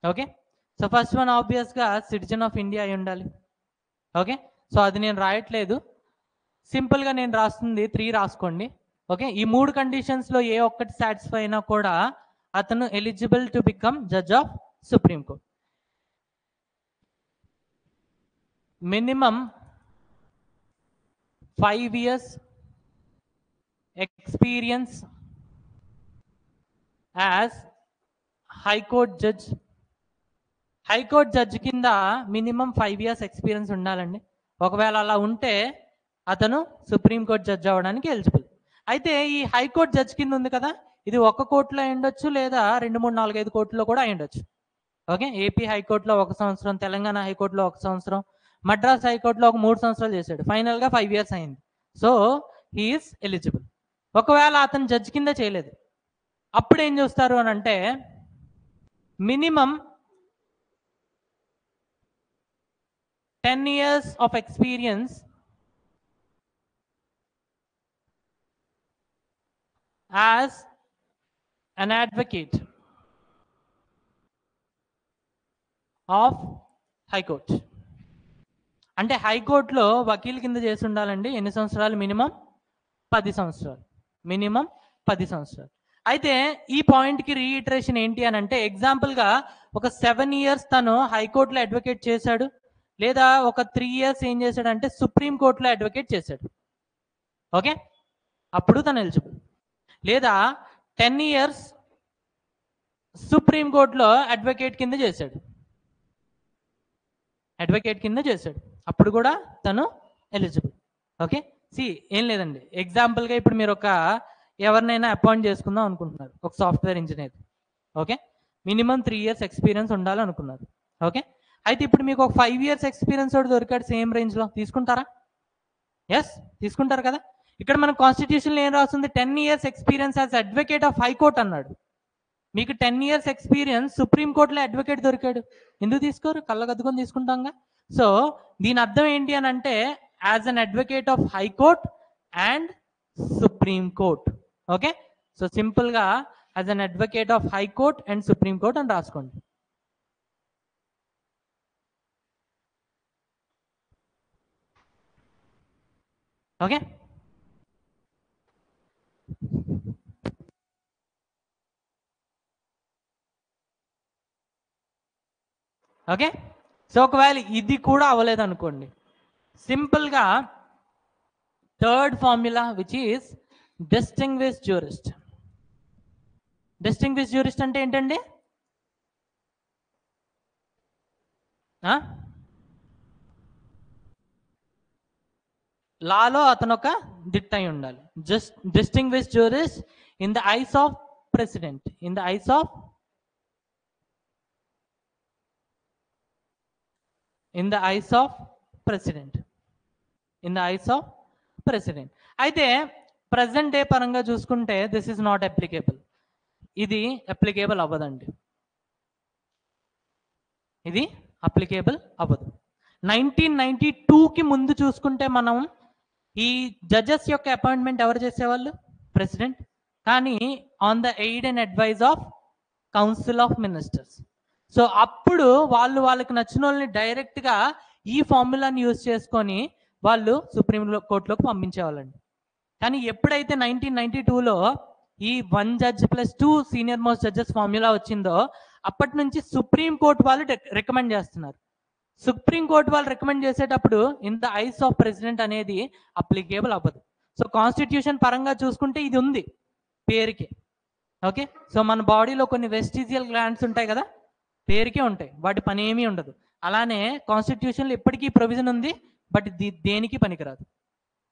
ఓకే, సో ఫస్ట్ వన్ ఆబ్వియస్గా సిటిజన్ ఆఫ్ ఇండియా అయి ఉండాలి. ఓకే, సో అది నేను రాయట్లేదు, సింపుల్గా నేను రాస్తుంది 3 రాసుకోండి. ఓకే, ఈ 3 కండిషన్స్లో ఏ ఒక్కటి సాటిస్ఫై అయినా కూడా అతను eligible to become judge of supreme court. Minimum 5 years experience as high court judge. High court judge కింద మినిమం 5 years ఎక్స్పీరియన్స్ ఉండాలండి. ఒకవేళ అలా ఉంటే అతను సుప్రీంకోర్టు జడ్జ్ అవ్వడానికి ఎలిజిబుల్. అయితే ఈ హైకోర్టు జడ్జ్ కింద ఉంది కదా, ఇది 1 కోర్టులో అయ్యుండొచ్చు, లేదా 2, 3, 4, 5 కోర్టులో కూడా అయ్యుండొచ్చు. ఓకే, ఏపీ హైకోర్టులో 1 సంవత్సరం, తెలంగాణ హైకోర్టులో 1 సంవత్సరం, మద్రాస్ హైకోర్టులో ఒక 3 సంవత్సరాలు చేశాడు, ఫైనల్గా 5 years అయింది. So he is eligible. ఒకవేళ అతను జడ్జ్ కింద చేయలేదు, అప్పుడు ఏం చూస్తారు అని అంటే minimum 10 years of experience as an advocate of High Court. అంటే హైకోర్టులో వకీల్ కింద చేసి ఉండాలండి. ఎన్ని సంవత్సరాలు? మినిమం 10 సంవత్సరాలు. మినిమం 10 సంవత్సరాలు. అయితే ఈ పాయింట్కి రీఇటరేషన్ ఏంటి అని అంటే, ఎగ్జాంపుల్గా ఒక 7 years తను హైకోర్టులో అడ్వకేట్ చేశాడు, లేదా ఒక 3 years ఏం చేశాడంటే సుప్రీం కోర్టులో అడ్వకేట్ చేశాడు. ఓకే, అప్పుడు తను ఎలిజిబుల్. లేదా 10 years సుప్రీం కోర్టులో అడ్వకేట్ కింద చేశాడు, అప్పుడు కూడా తను ఎలిజిబుల్. ఓకే, ఏం లేదండి, ఎగ్జాంపుల్గా ఇప్పుడు మీరు ఒక ఎవరినైనా అపాయింట్ చేసుకుందాం అనుకుంటున్నారు, ఒక software engineer. Okay, minimum 3 years experience ఉండాలనుకున్నారు. ఓకే, అయితే ఇప్పుడు మీకు ఒక 5 years ఎక్స్పీరియన్స్ ఒకటి దొరికాడు సేమ్ రేంజ్లో, తీసుకుంటారా? ఎస్, తీసుకుంటారు కదా. ఇక్కడ మన కాన్స్టిట్యూషన్లో ఏం రాస్తుంది? 10 years experience as advocate of high court అన్నాడు. మీకు 10 years ఎక్స్పీరియన్స్ సుప్రీం కోర్టులో అడ్వకేట్ దొరికాడు, ఎందుకు తీసుకోరు? కళ్ళగద్దుకొని తీసుకుంటాంగా. సో దీని అర్థం ఏంటి అని అంటే as an advocate of high court and supreme court. Okay, so సింపుల్గా as an advocate of high court and supreme court అని రాసుకోండి. ఓకే, ఓకే, సో ఒకవేళ ఇది కూడా అవ్వలేదు అనుకోండి, సింపుల్గా third formula which is distinguished jurist. Distinguished jurist అంటే ఏంటండి? లాలో అతను ఒక దిట్ట అయి ఉండాలి. Distinguished jurist in the eyes of president, in the eyes of president, అయితే ప్రజెంట్ డే పరంగా చూసుకుంటే దిస్ ఇస్ నాట్ అప్లికేబుల్. ఇది అప్లికేబుల్ అవ్వదండి, ఇది అప్లికేబుల్ అవ్వదు. 1992కి ముందు చూసుకుంటే మనం ఈ జడ్జెస్ యొక్క అపాయింట్మెంట్ ఎవరు చేసేవాళ్ళు? ప్రెసిడెంట్, కానీ on the aid and advise of council of ministers. So అప్పుడు వాళ్ళకి నచ్చిన వాళ్ళని డైరెక్ట్గా ఈ ఫార్ములాని యూజ్ చేసుకొని వాళ్ళు సుప్రీం కోర్టులోకి పంపించేవాళ్ళండి. కానీ ఎప్పుడైతే 1992లో ఈ 1 judge plus 2 senior most judges formula వచ్చిందో అప్పటి నుంచి సుప్రీం కోర్టు వాళ్ళు రికమెండ్ చేస్తున్నారు. సుప్రీం కోర్టు వాళ్ళు రికమెండ్ చేసేటప్పుడు in the eyes of president అనేది అప్లికేబుల్ అవ్వదు. సో కాన్స్టిట్యూషన్ పరంగా చూసుకుంటే ఇది ఉంది పేరుకి. ఓకే, సో మన బాడీలో కొన్ని వెస్టిజియల్ గ్లాండ్స్ ఉంటాయి కదా, పేరుకే ఉంటాయి, వాటి పని ఏమీ ఉండదు. అలానే కాన్స్టిట్యూషన్లో ఇప్పటికీ ప్రొవిజన్ ఉంది, బట్ దేనికి పనికిరాదు.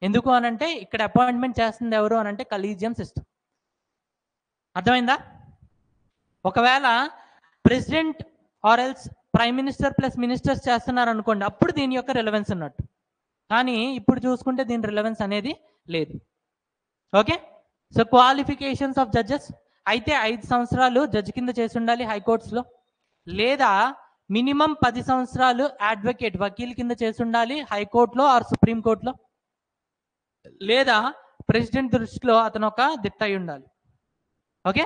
ఎందుకు అనంటే ఇక్కడ అపాయింట్మెంట్ చేస్తుంది ఎవరు అనంటే కలీజియం సిస్టమ్. అర్థమైందా? ఒకవేళ president or else prime minister plus ministers చేస్తున్నారు అనుకోండి, అప్పుడు దీని యొక్క రిలవెన్స్ ఉన్నట్టు. కానీ ఇప్పుడు చూసుకుంటే దీని రిలవెన్స్ అనేది లేదు. Okay, so qualifications of judges అయితే 5 సంవత్సరాలు జడ్జి కింద చేసి ఉండాలి హైకోర్ట్స్లో, లేదా మినిమం 10 సంవత్సరాలు అడ్వకేట్ వకీల్ కింద చేసి ఉండాలి హైకోర్టులో ఆర్ సుప్రీంకోర్టులో, లేదా ప్రెసిడెంట్ దృష్టిలో అతను ఒక దిట్ట అయి ఉండాలి. ఓకే,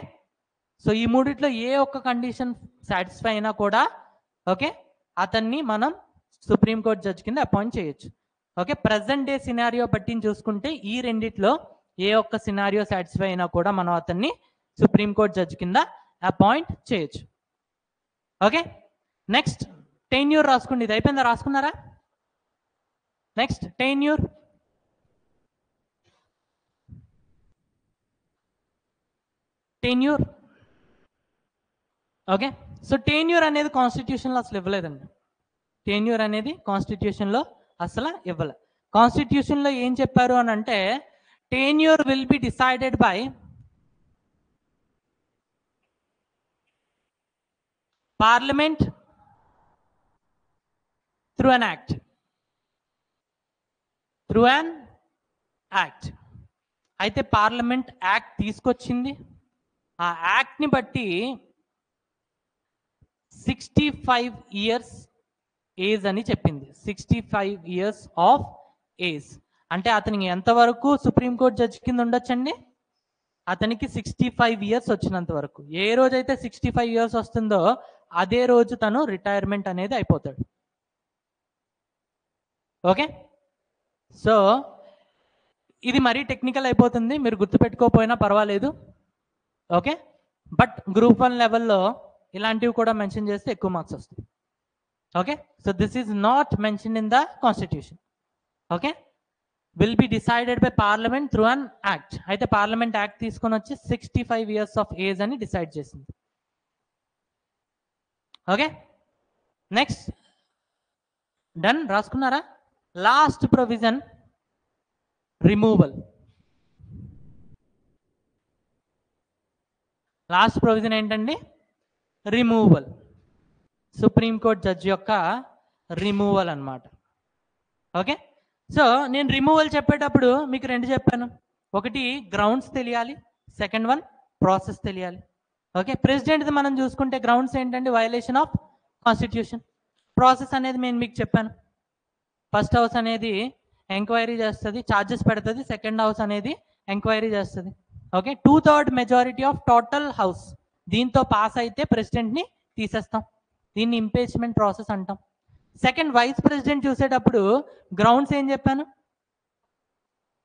సో ఈ మూడిట్లో ఏ ఒక్క కండిషన్ సాటిస్ఫై అయినా కూడా ఓకే అతన్ని మనం సుప్రీంకోర్టు జడ్జి కింద అపాయింట్ చేయొచ్చు. ఓకే, ప్రజెంట్ డే సినారియో బట్టి చూసుకుంటే ఈ రెండిట్లో ఏ ఒక్క సినారియో సాటిస్ఫై అయినా కూడా మనం అతన్ని సుప్రీంకోర్టు జడ్జి కింద అపాయింట్ చేయొచ్చు. ఓకే, నెక్స్ట్ టెన్యూర్ రాసుకోండి. ఇది అయిపోయిందా? రాసుకున్నారా? Next tenure. Tenure okay, so tenure అనేది కాన్స్టిట్యూషన్లో అసలు ఇవ్వలేదండి. టెన్యూర్ అనేది కాన్స్టిట్యూషన్లో అసలు ఇవ్వలేదు. కాన్స్టిట్యూషన్లో ఏం చెప్పారు అని అంటే tenure will be decided by parliament through an act. Through an act అయితే పార్లమెంట్ యాక్ట్ తీసుకొచ్చింది. ఆ యాక్ట్ని బట్టి 65 years ఏజ్ అని చెప్పింది. 65 years ఆఫ్ ఏజ్ అంటే అతనికి ఎంతవరకు సుప్రీంకోర్టు జడ్జి కింద ఉండొచ్చండి? అతనికి 65 years వచ్చినంత వరకు. ఏ రోజైతే 65 years వస్తుందో అదే రోజు తను రిటైర్మెంట్ అనేది అయిపోతాడు. ఓకే, సో ఇది మరీ టెక్నికల్ అయిపోతుంది, మీరు గుర్తుపెట్టుకోకపోయినా పర్వాలేదు. ఓకే, బట్ గ్రూప్ 1 లెవెల్లో ఇలాంటివి కూడా మెన్షన్ చేస్తే ఎక్కువ మార్క్స్ వస్తాయి. Okay, so this is not mention in the constitution. Okay, will be decided by parliament through an act. అయితే పార్లమెంట్ యాక్ట్ తీసుకొని వచ్చి 65 years ఆఫ్ ఏజ్ అని డిసైడ్ చేసింది. Okay, next done. రాసుకున్నారా? Last provision removal. Last provision ఏంటండి? రిమూవల్. సుప్రీంకోర్టు జడ్జి యొక్క రిమూవల్ అన్నమాట. ఓకే, సో నేను రిమూవల్ చెప్పేటప్పుడు మీకు 2 చెప్పాను. ఒకటి గ్రౌండ్స్ తెలియాలి, సెకండ్ వన్ ప్రాసెస్ తెలియాలి. ఓకే, ప్రెసిడెంట్ది మనం చూసుకుంటే గ్రౌండ్స్ ఏంటంటే వయలేషన్ ఆఫ్ కాన్స్టిట్యూషన్. ప్రాసెస్ అనేది నేను మీకు చెప్పాను. ఫస్ట్ హౌస్ అనేది ఎంక్వైరీ చేస్తుంది, ఛార్జెస్ పెడుతుంది. సెకండ్ హౌస్ అనేది ఎంక్వైరీ చేస్తుంది. Okay, 2/3 majority of total house దీంతో పాస్ అయితే ప్రెసిడెంట్ని తీసేస్తాం. దీన్ని ఇంపీచ్మెంట్ ప్రాసెస్ అంటాం. సెకండ్ వైస్ ప్రెసిడెంట్ చూసేటప్పుడు గ్రౌండ్స్ ఏం చెప్పాను?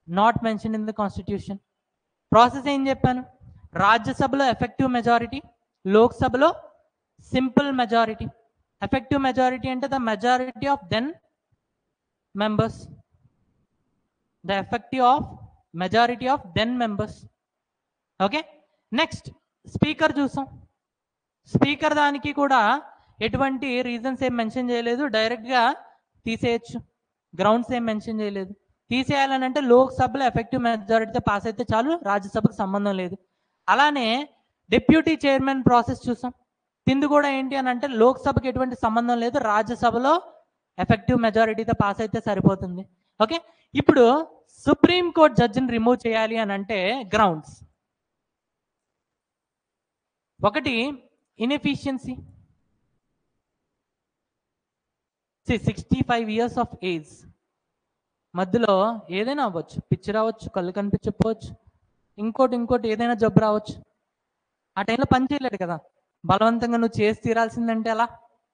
Not mention in the constitution. Process ఏం చెప్పాను? రాజ్యసభలో ఎఫెక్టివ్ మెజారిటీ, లోక్సభలో సింపుల్ మెజారిటీ. ఎఫెక్టివ్ మెజారిటీ అంటే the majority of then members, the effective of majority of then members. Okay, next speaker చూసాం. స్పీకర్ దానికి కూడా ఎటువంటి రీజన్స్ ఏం మెన్షన్ చేయలేదు, డైరెక్ట్గా తీసేయచ్చు. గ్రౌండ్స్ ఏం మెన్షన్ చేయలేదు. తీసేయాలని అంటే లోక్సభలో ఎఫెక్టివ్ మెజారిటీతో పాస్ అయితే చాలు, రాజ్యసభకు సంబంధం లేదు. అలానే డిప్యూటీ చైర్మన్ ప్రాసెస్ చూసాం. దీన్ని కూడా ఏంటి అని అంటే లోక్సభకి ఎటువంటి సంబంధం లేదు, రాజ్యసభలో ఎఫెక్టివ్ మెజారిటీతో పాస్ అయితే సరిపోతుంది. ఓకే, ఇప్పుడు సుప్రీంకోర్టు జడ్జిని రిమూవ్ చేయాలి అని అంటే గ్రౌండ్స్. ఒకటి ఇన్ఎఫిషియన్సీ. 65 years ఆఫ్ ఏజ్ మధ్యలో ఏదైనా అవ్వచ్చు, పిచ్చి రావచ్చు, కళ్ళు కనిపించకపోవచ్చు, ఇంకోటి ఏదైనా జబ్బు రావచ్చు. ఆ టైంలో పని చేయలేడు కదా, బలవంతంగా నువ్వు చేసి తీరాల్సిందంటే అలా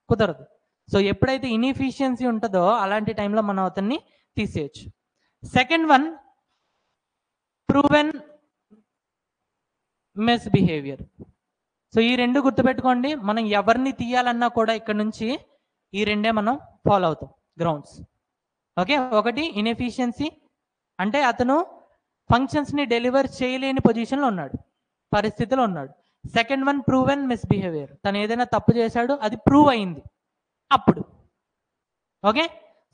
కుదరదు. సో ఎప్పుడైతే ఇన్ఎఫిషియన్సీ ఉంటుందో అలాంటి టైంలో మనం అతన్ని తీసేయచ్చు. Second one, proven misbehaviour. So ఈ రెండు గుర్తుపెట్టుకోండి. మనం ఎవరిని తీయాలన్నా కూడా ఇక్కడ నుంచి ఈ రెండే మనం ఫాలో అవుతాం గ్రౌండ్స్. ఓకే, ఒకటి ఇన్ఎఫిషియన్సీ, అంటే అతను ఫంక్షన్స్ని డెలివర్ చేయలేని పొజిషన్లో ఉన్నాడు, పరిస్థితిలో ఉన్నాడు. సెకండ్ వన్, ప్రూవెన్ మిస్బిహేవియర్, తను ఏదైనా తప్పు చేశాడు, అది ప్రూవ్ అయింది అప్పుడు. ఓకే,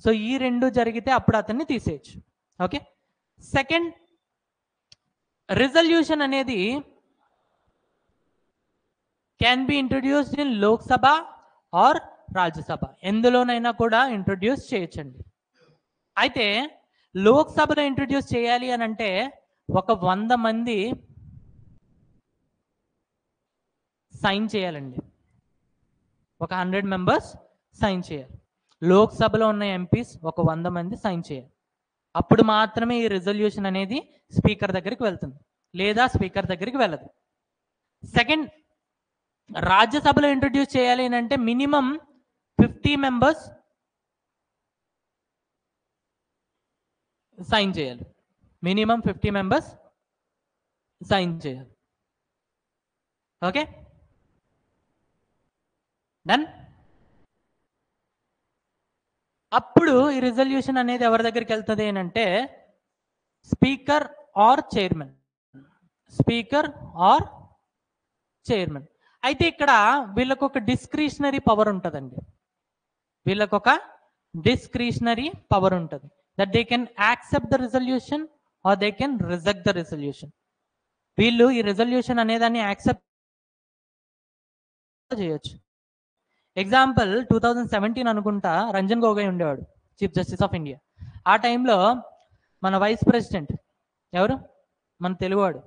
సో ఈ రెండు జరిగితే అప్పుడు అతన్ని తీసేయచ్చు. ఓకే, సెకండ్, రిజల్యూషన్ అనేది can be introduced in Lok Sabha or Rajya Sabha, ఎందులోనైనా కూడా ఇంట్రడ్యూస్ చేయొచ్చండి. అయితే లోక్సభలో ఇంట్రడ్యూస్ చేయాలి అని అంటే ఒక 100 మంది సైన్ చేయాలండి, ఒక 100 మెంబర్స్ సైన్ చేయాలి. లోక్సభలో ఉన్న ఎంపీస్ ఒక 100 మంది సైన్ చేయాలి. అప్పుడు మాత్రమే ఈ రిజల్యూషన్ అనేది స్పీకర్ దగ్గరికి వెళ్తుంది, లేదా స్పీకర్ దగ్గరికి వెళ్ళదు. సెకండ్, రాజ్యసభలో ఇంట్రడ్యూస్ చేయాలి అని అంటే మినిమం 50 మెంబర్స్ సైన్ చేయాలి, మినిమం 50 మెంబర్స్ సైన్ చేయాలి. Okay, done. అప్పుడు ఈ రిజల్యూషన్ అనేది ఎవరి దగ్గరికి వెళ్తుంది అని అంటే speaker or chairman, speaker or chairman. అయితే ఇక్కడ వీళ్ళకు ఒక డిస్క్రిషనరీ పవర్ ఉంటుందండి, వీళ్ళకు ఒక డిస్క్రిషనరీ పవర్ ఉంటుంది, that they can accept the resolution or they can reject the resolution. వీళ్ళు ఈ రెజల్యూషన్ అనేదాన్ని యాక్సెప్ట్ చేయొచ్చు. ఎగ్జాంపుల్ 2017 అనుకుంటా రంజన్ గొగోయ్ ఉండేవాడు చీఫ్ జస్టిస్ ఆఫ్ ఇండియా. ఆ టైంలో మన వైస్ ప్రెసిడెంట్ ఎవరు, మన తెలుగువాడు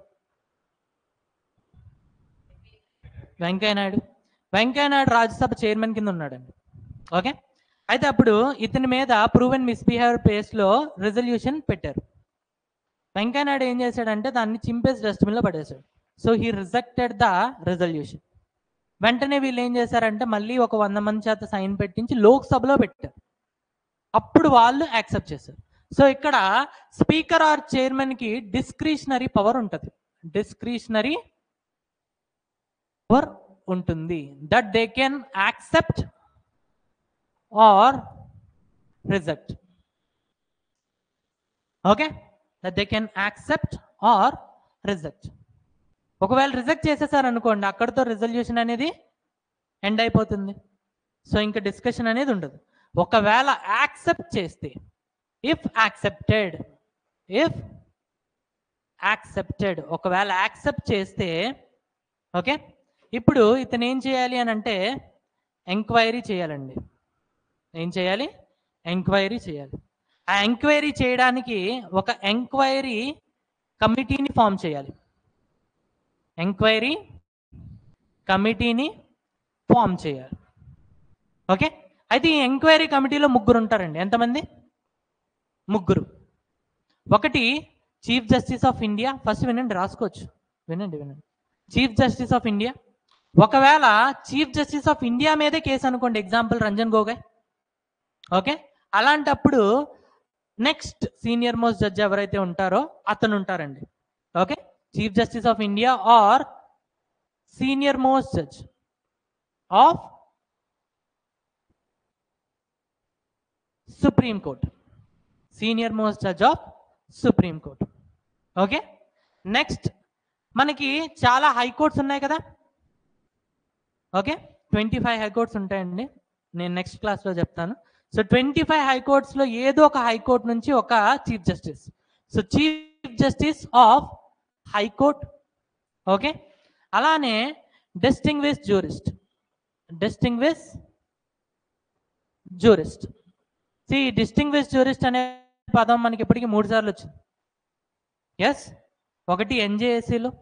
వెంకయ్యనాయుడు. వెంకయ్యనాయుడు రాజ్యసభ చైర్మన్ కింద ఉన్నాడండి. ఓకే, అయితే అప్పుడు ఇతని మీద ప్రూవెన్ మిస్బిహేవియర్ పేస్లో రెజల్యూషన్ పెట్టారు. వెంకయ్యనాయుడు ఏం చేశాడంటే దాన్ని చింపేసి డస్ట్బిన్లో పడేశాడు. So he rejected the resolution. వెంటనే వీళ్ళు ఏం చేశారంటే మళ్ళీ ఒక 100 మంది చేత సైన్ పెట్టించి లోక్సభలో పెట్టారు, అప్పుడు వాళ్ళు యాక్సెప్ట్ చేశారు. సో ఇక్కడ స్పీకర్ ఆర్ చైర్మన్కి డిస్క్రిషనరీ పవర్ ఉంటుంది, డిస్క్రిషనరీ పవర్ ఉంటుంది, that they can accept or reject. Okay, that they can accept or reject. ఒకవేళ రిజెక్ట్ చేసేసారు అనుకోండి, అక్కడితో రిజల్యూషన్ అనేది ఎండ్ అయిపోతుంది. సో ఇంకా డిస్కషన్ అనేది ఉండదు. ఒకవేళ యాక్సెప్ట్ చేస్తే, ఇఫ్ యాక్సెప్టెడ్, ఒకవేళ యాక్సెప్ట్ చేస్తే ఓకే, ఇప్పుడు ఇతను ఏం చేయాలి అని అంటే ఎంక్వైరీ చేయాలండి. ఏం చేయాలి? ఎంక్వైరీ చేయాలి. ఆ ఎంక్వైరీ చేయడానికి ఒక ఎంక్వైరీ కమిటీని ఫామ్ చేయాలి, ఎంక్వైరీ కమిటీని ఫామ్ చేయాలి. ఓకే, అయితే ఈ ఎంక్వైరీ కమిటీలో 3 ఉంటారండి. ఎంతమంది? 3. ఒకటి chief justice of India. First వినండి, రాసుకోవచ్చు, వినండి. Chief justice of India. ఒకవేళ చీఫ్ జస్టిస్ ఆఫ్ ఇండియా మీదే కేసు అనుకోండి, ఎగ్జాంపుల్ రంజన్ గొగోయ్. ఓకే, అలాంటప్పుడు నెక్స్ట్ సీనియర్ మోస్ట్ జడ్జి ఎవరైతే ఉంటారో అతను ఉంటారండి. Okay, chief justice of India or senior most judge of supreme court, senior most judge of supreme court. Okay, next మనకి చాలా హైకోర్ట్స్ ఉన్నాయి కదా. ఓకే, 25 హైకోర్ట్స్ ఉంటాయండి, నేను నెక్స్ట్ క్లాస్లో చెప్తాను. సో 25 హైకోర్ట్స్లో ఏదో ఒక హైకోర్ట్ నుంచి ఒక chief justice. So chief justice of high court. Okay, అలానే డిస్టింగ్విష్ జ్యూరిస్ట్, డిస్టింగ్విష్ జ్యూరిస్ట్ అనే పదం మనకి ఇప్పటికీ 3 సార్లు వచ్చింది. ఎస్, ఒకటి ఎన్జేఎస్సీలో,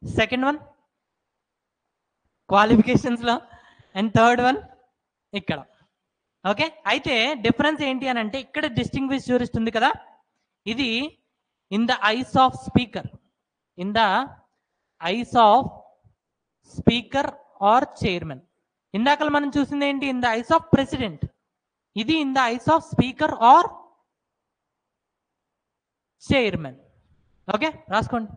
సెకండ్ వన్ క్వాలిఫికేషన్స్లో, అండ్ థర్డ్ వన్ ఇక్కడ. ఓకే, అయితే డిఫరెన్స్ ఏంటి అని అంటే ఇక్కడ డిస్టింగ్విష్ జ్యూరిస్ట్ ఉంది కదా, ఇది in the eyes of speaker. In the eyes of speaker or chairman. ఇందాక మనం చూసింది ఏంటి? In the eyes of president. ఇది in the eyes of speaker or chairman. Okay, రాసుకోండి.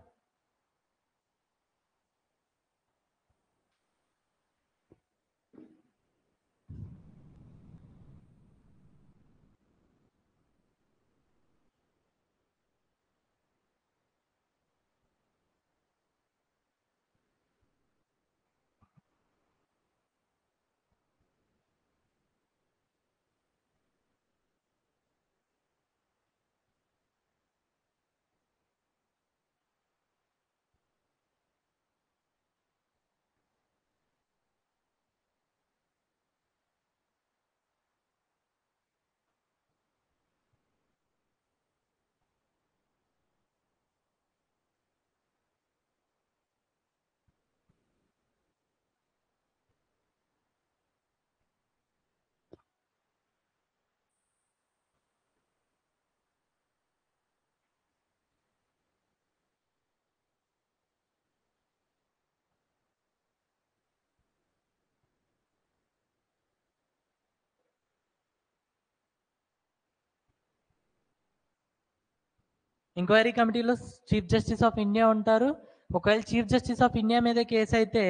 ఎంక్వైరీ కమిటీలో చీఫ్ జస్టిస్ ఆఫ్ ఇండియా ఉంటారు. ఒకవేళ చీఫ్ జస్టిస్ ఆఫ్ ఇండియా మీద కేసు అయితే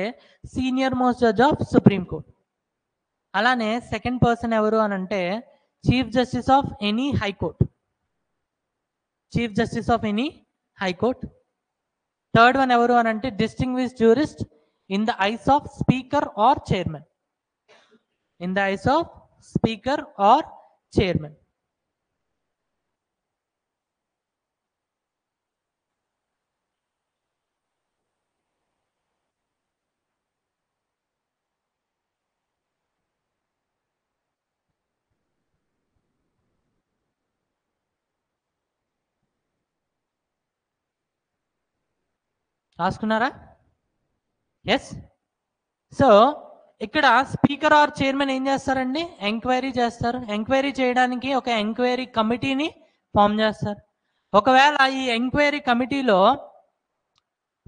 senior most judge of supreme court. అలానే సెకండ్ పర్సన్ ఎవరు అని అంటే chief justice of any high court. Chief justice of any high court. Third one ఎవరు అని అంటే distinguish jurist in the eyes of speaker or chairman. In the eyes of speaker or chairman. రాసుకున్నారా? ఎస్. సో ఇక్కడ స్పీకర్ ఆర్ చైర్మన్ ఏం చేస్తారండి? ఎంక్వైరీ చేస్తారు. ఎంక్వైరీ చేయడానికి ఒక ఎంక్వైరీ కమిటీని ఫామ్ చేస్తారు. ఒకవేళ ఈ ఎంక్వైరీ కమిటీలో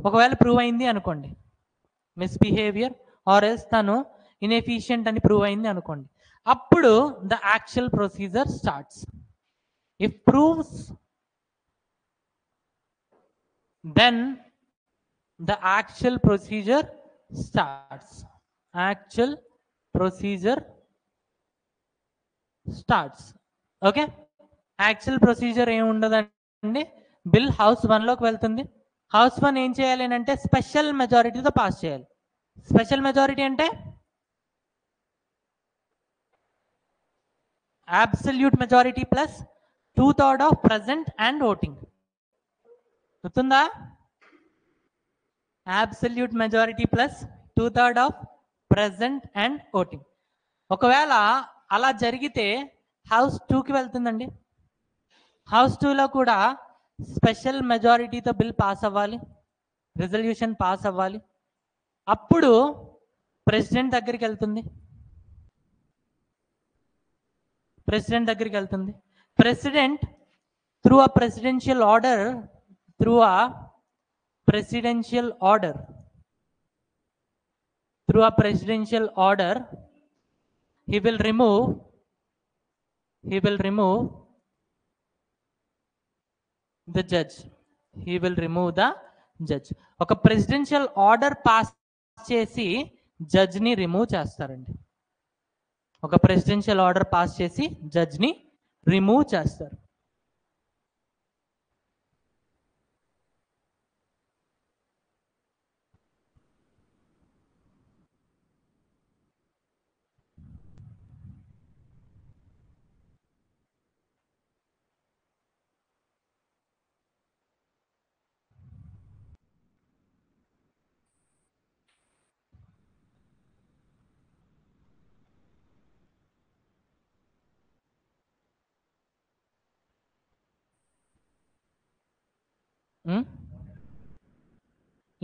ఒకవేళ ప్రూవ్ అయింది అనుకోండి మిస్బిహేవియర్ ఆర్ ఎల్స్ తను ఇన్ఎఫిషియంట్ అని ప్రూవ్ అయింది అనుకోండి, అప్పుడు the actual procedure starts. If proves then the actual procedure starts. Actual procedure starts. Okay, actual procedure ఏమి ఉండదండి. బిల్ హౌస్ 1 లోకి వెళ్తుంది. హౌస్ 1 ఏం చేయాలి అంటే స్పెషల్ మెజారిటీతో పాస్ చేయాలి. స్పెషల్ మెజారిటీ అంటే absolute majority plus 2/3 of present and voting. గుర్తుందా? Absolute majority plus 2/3 of present and voting. ఒకవేళ అలా జరిగితే హౌస్ 2కి వెళ్తుందండి. హౌస్ 2లో కూడా స్పెషల్ మెజారిటీతో బిల్ పాస్ అవ్వాలి, రిజల్యూషన్ పాస్ అవ్వాలి. అప్పుడు ప్రెసిడెంట్ దగ్గరికి వెళ్తుంది. ప్రెసిడెంట్ దగ్గరికి వెళ్తుంది. President through a presidential order, through a presidential order he will remove the judge. ఒక ప్రెసిడెన్షియల్ ఆర్డర్ పాస్ చేసి జడ్జ్ ని రిమూవ్ చేస్తారండి. ఒక ప్రెసిడెన్షియల్ ఆర్డర్ పాస్ చేసి జడ్జ్ ని రిమూవ్ చేస్తారు.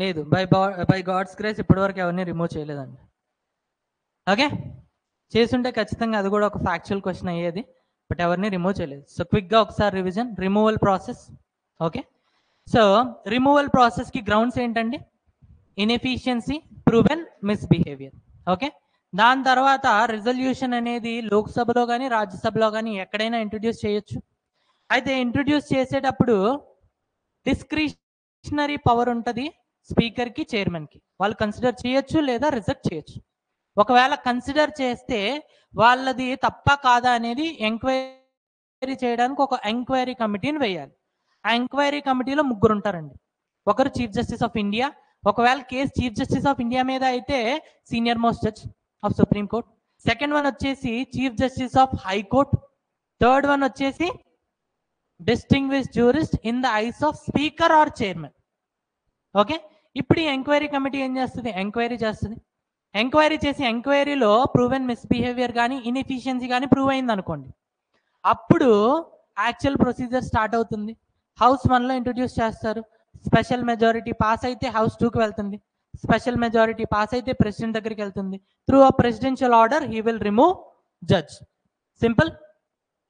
లేదు, బై గాడ్స్ గ్రేస్ ఇప్పటివరకు ఎవరిని రిమూవ్ చేయలేదండి. ఓకే, చేస్తుంటే ఖచ్చితంగా అది కూడా ఒక ఫ్యాక్చువల్ క్వశ్చన్ అయ్యేది, బట్ ఎవరిని రిమూవ్ చేయలేదు. సో క్విక్గా ఒకసారి revision, removal process. Okay, so removal process కి గ్రౌండ్స్ ఏంటండి? Inefficiency, proven misbehaviour. ఓకే, దాని తర్వాత రిజల్యూషన్ అనేది లోక్సభలో కానీ రాజ్యసభలో కానీ ఎక్కడైనా ఇంట్రడ్యూస్ చేయొచ్చు. అయితే ఇంట్రడ్యూస్ చేసేటప్పుడు డిస్క్రిషనరీ పవర్ ఉంటుంది స్పీకర్కి, చైర్మన్కి. వాళ్ళు కన్సిడర్ చేయొచ్చు లేదా రిజెక్ట్ చేయొచ్చు. ఒకవేళ కన్సిడర్ చేస్తే వాళ్ళది తప్ప కాదా అనేది ఎంక్వైరీ చేయడానికి ఒక ఎంక్వైరీ కమిటీని వేయాలి. ఆ ఎంక్వైరీ కమిటీలో ముగ్గురు ఉంటారండి. ఒకరు చీఫ్ జస్టిస్ ఆఫ్ ఇండియా. ఒకవేళ case chief justice of India మీద అయితే senior most judge of supreme court. Second one వచ్చేసి chief justice of high court. Third one వచ్చేసి distinguished jurist in the eyes of speaker or chairman. Okay, ఇప్పుడు ఈ ఎంక్వైరీ కమిటీ ఏం చేస్తుంది? ఎంక్వైరీ చేస్తుంది. ఎంక్వైరీ చేసి ఎంక్వైరీలో ప్రూవెన్ మిస్బిహేవియర్ కానీ ఇన్ఎఫిషియన్సీ కానీ ప్రూవ్ అయింది అనుకోండి, అప్పుడు యాక్చువల్ ప్రొసీజర్ స్టార్ట్ అవుతుంది. హౌస్ 1లో ఇంట్రడ్యూస్ చేస్తారు. స్పెషల్ మెజారిటీ పాస్ అయితే హౌస్ 2కి వెళ్తుంది. స్పెషల్ మెజారిటీ పాస్ అయితే ప్రెసిడెంట్ దగ్గరికి వెళ్తుంది. Through a presidential order he will remove judge. Simple.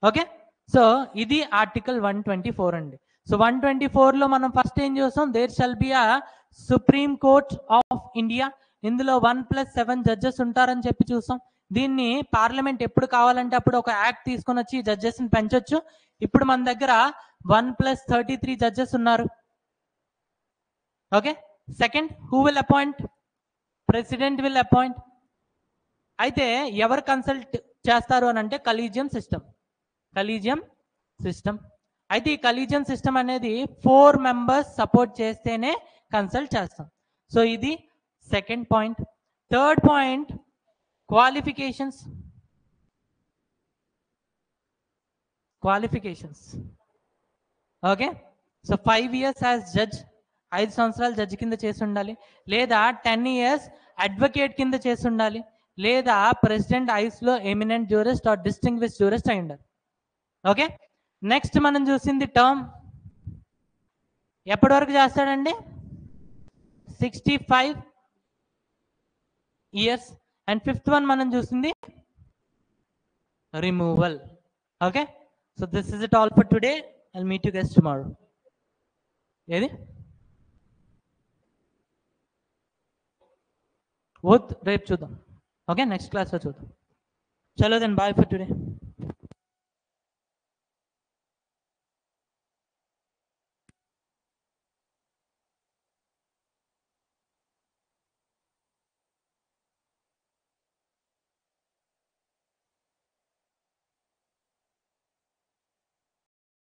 Okay, so ఇది ఆర్టికల్ 124 అండి. సో 124లో మనం ఫస్ట్ ఏం చూస్తాం? There shall be a supreme court of India. ఇందులో 1+7 జడ్జెస్ ఉంటారని చెప్పి చూస్తాం. దీన్ని పార్లమెంట్ ఎప్పుడు కావాలంటే అప్పుడు ఒక యాక్ట్ తీసుకొని వచ్చి జడ్జెస్ని పెంచొచ్చు. ఇప్పుడు మన దగ్గర 1+33 జడ్జెస్ ఉన్నారు. Okay, second, who will appoint? President will appoint. అయితే ఎవరు కన్సల్ట్ చేస్తారు అని అంటే కలీజియం సిస్టమ్. Collegium system. అయితే ఈ కలీజియం సిస్టమ్ అనేది 4 మెంబర్స్ సపోర్ట్ చేస్తేనే కన్సల్ట్ చేస్తాం. సో ఇది second point. Third point, qualifications. Qualifications. Okay, so 5 years as judge, 5 సంవత్సరాలు జడ్జి కింద చేసి ఉండాలి, లేదా 10 years అడ్వకేట్ కింద చేసి ఉండాలి, లేదా ప్రెసిడెంట్ ఐస్లో eminent jurist or distinguished jurist అయి ఉండాలి. ఓకే, నెక్స్ట్ మనం చూసింది టర్మ్ ఎప్పటి వరకు చేస్తాడండి? 65 years. అండ్ ఫిఫ్త్ వన్ మనం చూసింది removal. Okay, so this is it all for today. I'll meet you guys tomorrow. ఏది రేపు చూద్దాం. ఓకే, నెక్స్ట్ క్లాస్లో చూద్దాం. చలో దెన్ బాయ్ ఫర్ టుడే.